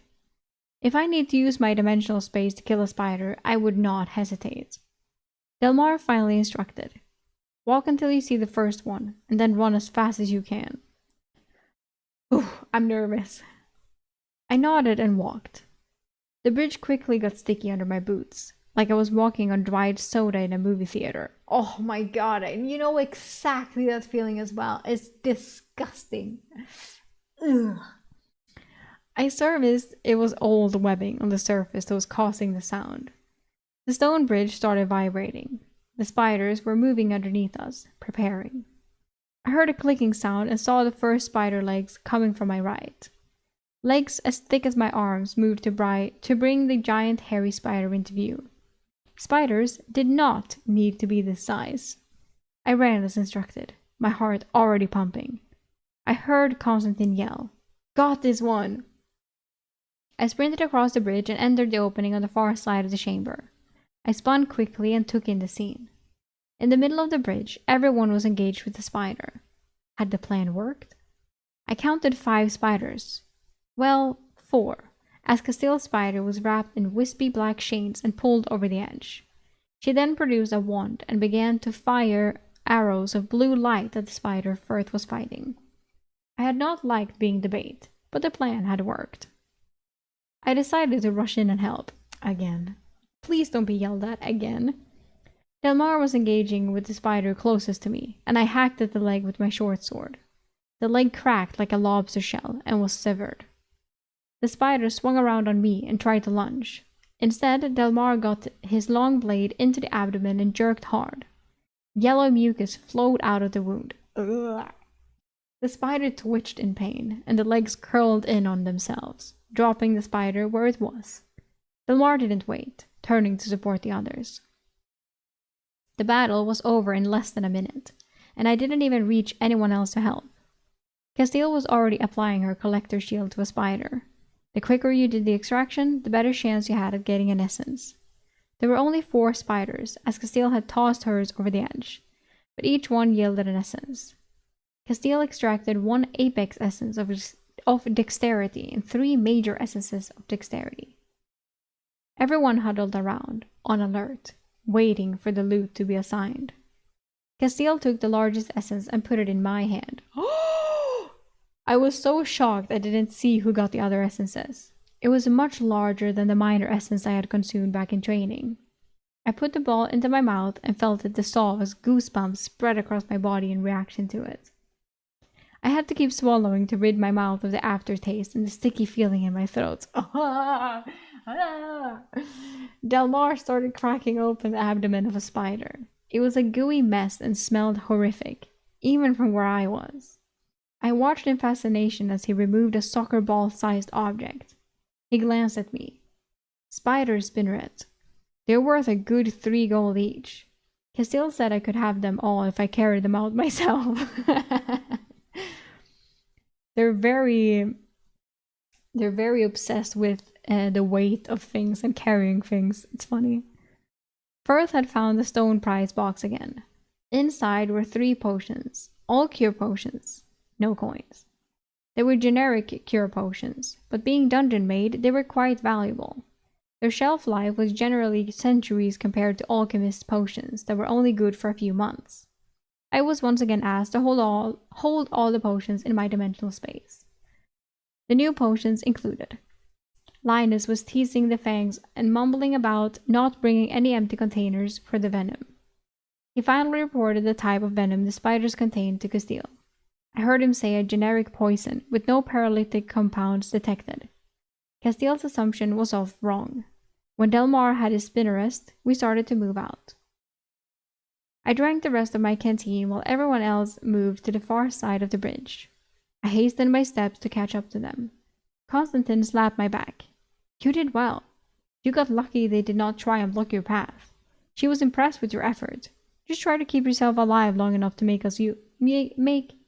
If I need to use my dimensional space to kill a spider, I would not hesitate. Delmar finally instructed. Walk until you see the first one, and then run as fast as you can. Ooh, I'm nervous. I nodded and walked. The bridge quickly got sticky under my boots, like I was walking on dried soda in a movie theater. Oh my god, and you know exactly that feeling as well. It's disgusting. Ugh. I surmised it was old webbing on the surface that was causing the sound. The stone bridge started vibrating. The spiders were moving underneath us, preparing. I heard a clicking sound and saw the first spider legs coming from my right. Legs as thick as my arms moved to bring the giant hairy spider into view. Spiders did not need to be this size. I ran as instructed, my heart already pumping. I heard Constantine yell, "Got this one!" I sprinted across the bridge and entered the opening on the far side of the chamber. I spun quickly and took in the scene. In the middle of the bridge, everyone was engaged with the spider. Had the plan worked? I counted 5 spiders. Well, 4, as Castile's spider was wrapped in wispy black chains and pulled over the edge. She then produced a wand and began to fire arrows of blue light at the spider Firth was fighting. I had not liked being the bait, but the plan had worked. I decided to rush in and help. Again. Please don't be yelled at again. Delmar was engaging with the spider closest to me, and I hacked at the leg with my short sword. The leg cracked like a lobster shell and was severed. The spider swung around on me and tried to lunge. Instead, Delmar got his long blade into the abdomen and jerked hard. Yellow mucus flowed out of the wound. Ugh. The spider twitched in pain, and the legs curled in on themselves, dropping the spider where it was. Delmar didn't wait, turning to support the others. The battle was over in less than a minute, and I didn't even reach anyone else to help. Castile was already applying her collector shield to a spider. The quicker you did the extraction, the better chance you had at getting an essence. There were only 4 spiders, as Castile had tossed hers over the edge, but each one yielded an essence. Castile extracted 1 apex essence of dexterity and 3 major essences of dexterity. Everyone huddled around, on alert, waiting for the loot to be assigned. Castile took the largest essence and put it in my hand. I was so shocked I didn't see who got the other essences. It was much larger than the minor essence I had consumed back in training. I put the ball into my mouth and felt it dissolve as goosebumps spread across my body in reaction to it. I had to keep swallowing to rid my mouth of the aftertaste and the sticky feeling in my throat. Delmar started cracking open the abdomen of a spider. It was a gooey mess and smelled horrific, even from where I was. I watched in fascination as he removed a soccer ball-sized object. He glanced at me. Spider spinneret. They're worth a good 3 gold each. Castile said I could have them all if I carried them out myself. They're very obsessed with the weight of things and carrying things. It's funny. Firth had found the stone prize box again. Inside were 3 potions, all cure potions, no coins. They were generic cure potions, but being dungeon made, they were quite valuable. Their shelf life was generally centuries compared to alchemist potions that were only good for a few months. I was once again asked to hold all the potions in my dimensional space. The new potions included. Linus was teasing the fangs and mumbling about not bringing any empty containers for the venom. He finally reported the type of venom the spiders contained to Castile. I heard him say a generic poison with no paralytic compounds detected. Castile's assumption was off wrong. When Delmar had his spinner rest, we started to move out. I drank the rest of my canteen while everyone else moved to the far side of the bridge. I hastened my steps to catch up to them. Constantine slapped my back. You did well. You got lucky they did not try and block your path. She was impressed with your effort. Just try to keep yourself alive long enough to make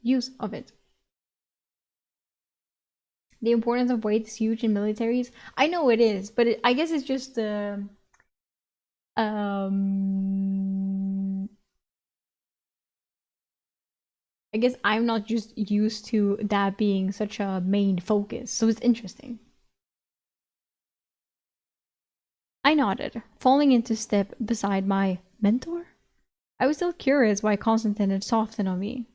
use of it. The importance of weight is huge in militaries. I know it is, but I guess it's just I guess I'm not just used to that being such a main focus, so it's interesting. I nodded, falling into step beside my mentor. I was still curious why Constantine had softened on me.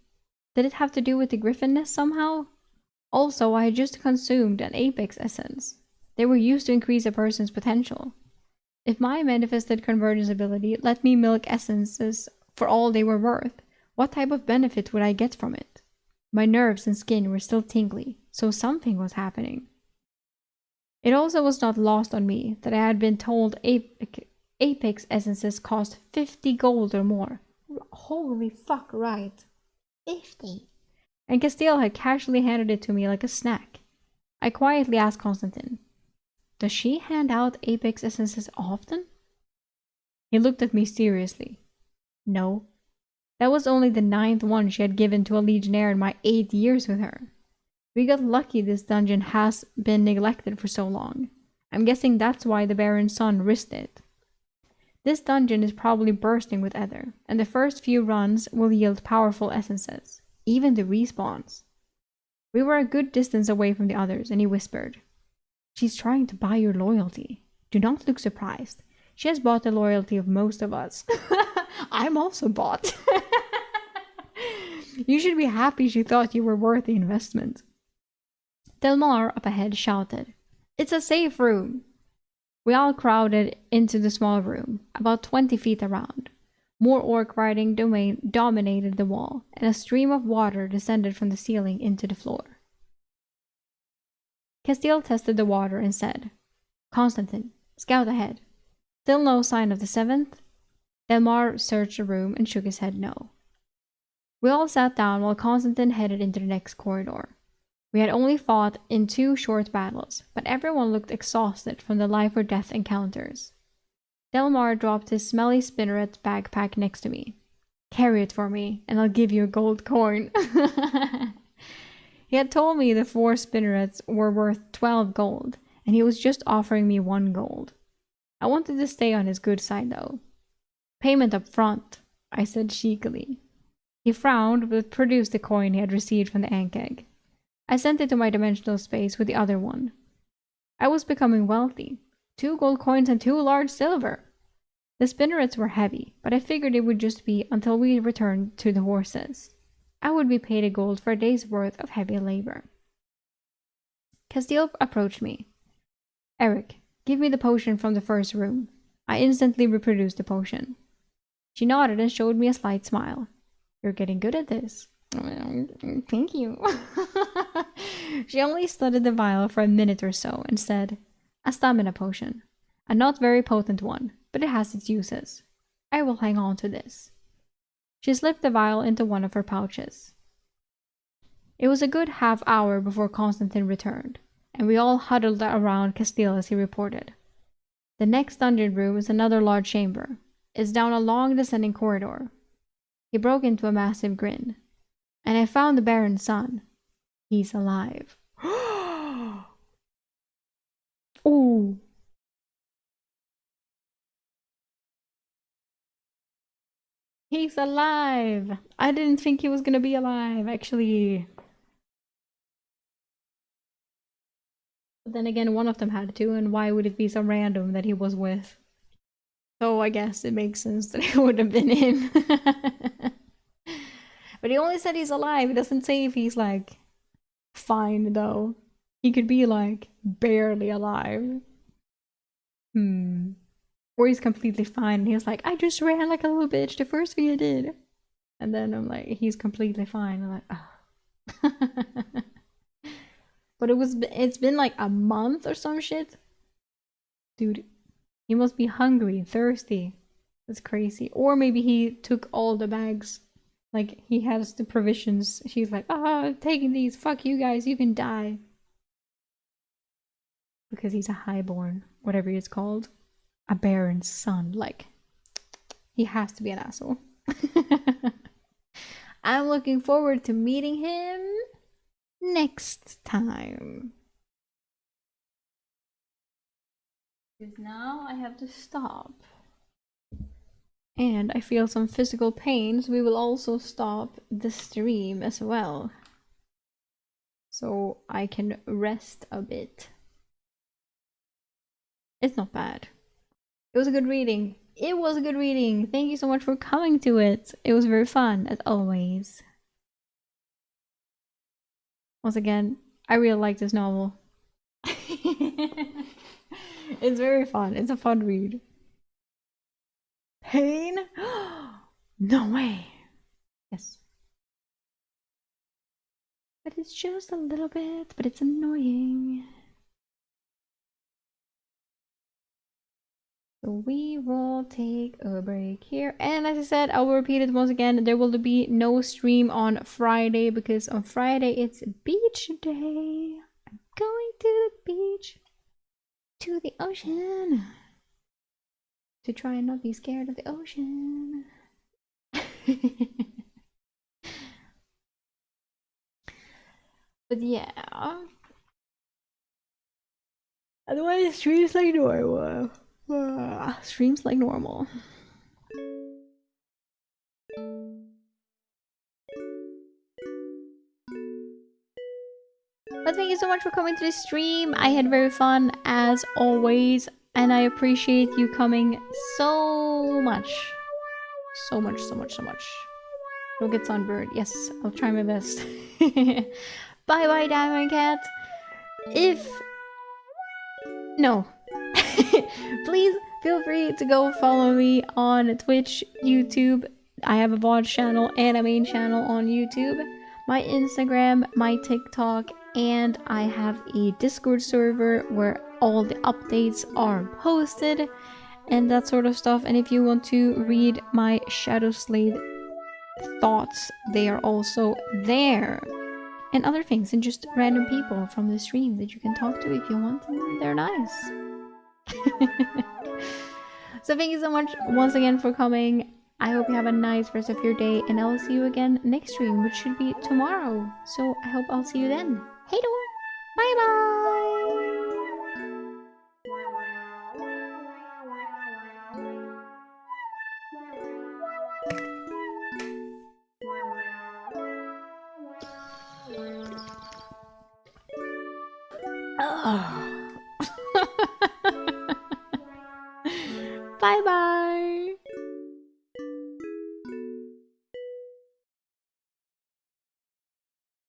Did it have to do with the griffinness somehow? Also, I had just consumed an apex essence. They were used to increase a person's potential. If my manifested convergence ability let me milk essences for all they were worth, what type of benefit would I get from it? My nerves and skin were still tingly, so something was happening. It also was not lost on me that I had been told apex essences cost 50 gold or more. Holy fuck, right. 50. And Castile had casually handed it to me like a snack. I quietly asked Constantine, does she hand out apex essences often? He looked at me seriously. No. That was only the 9th one she had given to a legionnaire in my 8 years with her. We got lucky this dungeon has been neglected for so long. I'm guessing that's why the Baron's son risked it. This dungeon is probably bursting with ether, and the first few runs will yield powerful essences, even the respawns. We were a good distance away from the others, and he whispered, she's trying to buy your loyalty. Do not look surprised. She has bought the loyalty of most of us. I'm also bought. You should be happy she thought you were worth the investment. Delmar up ahead shouted, "It's a safe room!" We all crowded into the small room, about 20 feet around. More orc writing dominated the wall, and a stream of water descended from the ceiling into the floor. Castile tested the water and said, "Constantine, scout ahead." Still no sign of the seventh? Delmar searched the room and shook his head no. We all sat down while Constantine headed into the next corridor. We had only fought in 2 short battles, but everyone looked exhausted from the life or death encounters. Delmar dropped his smelly spinneret backpack next to me. "Carry it for me, and I'll give you a gold coin." He had told me the 4 spinnerets were worth 12 gold, and he was just offering me 1 gold. I wanted to stay on his good side, though. "Payment up front," I said cheekily. He frowned, but produced the coin he had received from the Ankeg. I sent it to my dimensional space with the other one. I was becoming wealthy. 2 gold coins and 2 large silver. The spinnerets were heavy, but I figured it would just be until we returned to the horses. I would be paid a gold for a day's worth of heavy labor. Castile approached me. "Eric, give me the potion from the first room." I instantly reproduced the potion. She nodded and showed me a slight smile. "You're getting good at this." "Thank you." She only studied the vial for a minute or so and said, "A stamina potion. A not very potent one, but it has its uses. I will hang on to this." She slipped the vial into one of her pouches. It was a good half hour before Constantine returned, and we all huddled around Castile as he reported. "The next dungeon room is another large chamber. It's down a long descending corridor." He broke into a massive grin. "And I found the Baron's son. He's alive." Ooh. He's alive! I didn't think he was gonna be alive, actually. But then again, one of them had to, and why would it be some random that he was with? So I guess it makes sense that it would have been him. But he only said he's alive. He doesn't say if he's, like, fine, though. He could be, like, barely alive. Or he's completely fine and he was like, "I just ran like a little bitch the first thing I did." And then I'm like, he's completely fine. I'm like, oh. But it's been like a month or some shit. Dude, he must be hungry, thirsty. That's crazy. Or maybe he took all the bags. Like, he has the provisions. She's like, "I'm taking these. Fuck you guys. You can die." Because he's a highborn, whatever it's called. A baron's son. Like, he has to be an asshole. I'm looking forward to meeting him next time. Because now I have to stop. And I feel some physical pain, so we will also stop the stream as well. So I can rest a bit. It's not bad. It was a good reading. It was a good reading. Thank you so much for coming to it. It was very fun, as always. Once again, I really like this novel. It's very fun. It's a fun read. Pain? No way. Yes. But it's just a little bit, but it's annoying. So we will take a break here. And as I said, I will repeat it once again. There will be no stream on Friday because on Friday it's beach day. I'm going to the beach, to the ocean, to try and not be scared of the ocean. But yeah. Otherwise, streams like normal. Streams like normal. But thank you so much for coming to the stream. I had very fun as always, and I appreciate you coming so much. So much, so much, so much. Don't get sunburned. Yes, I'll try my best. Bye bye, Diamond Cat. if no, please feel free to go follow me on Twitch, YouTube. I have a VOD channel and a main channel on YouTube, my Instagram, my TikTok, and I have a Discord server where all the updates are posted and that sort of stuff. And if you want to read my Shadow Slade thoughts, they are also there. And other things, and just random people from the stream that you can talk to if you want, and they're nice. So thank you so much once again for coming. I hope you have a nice rest of your day, and I will see you again next stream, which should be tomorrow. So I hope I'll see you then. Hey door! Bye bye! Bye bye!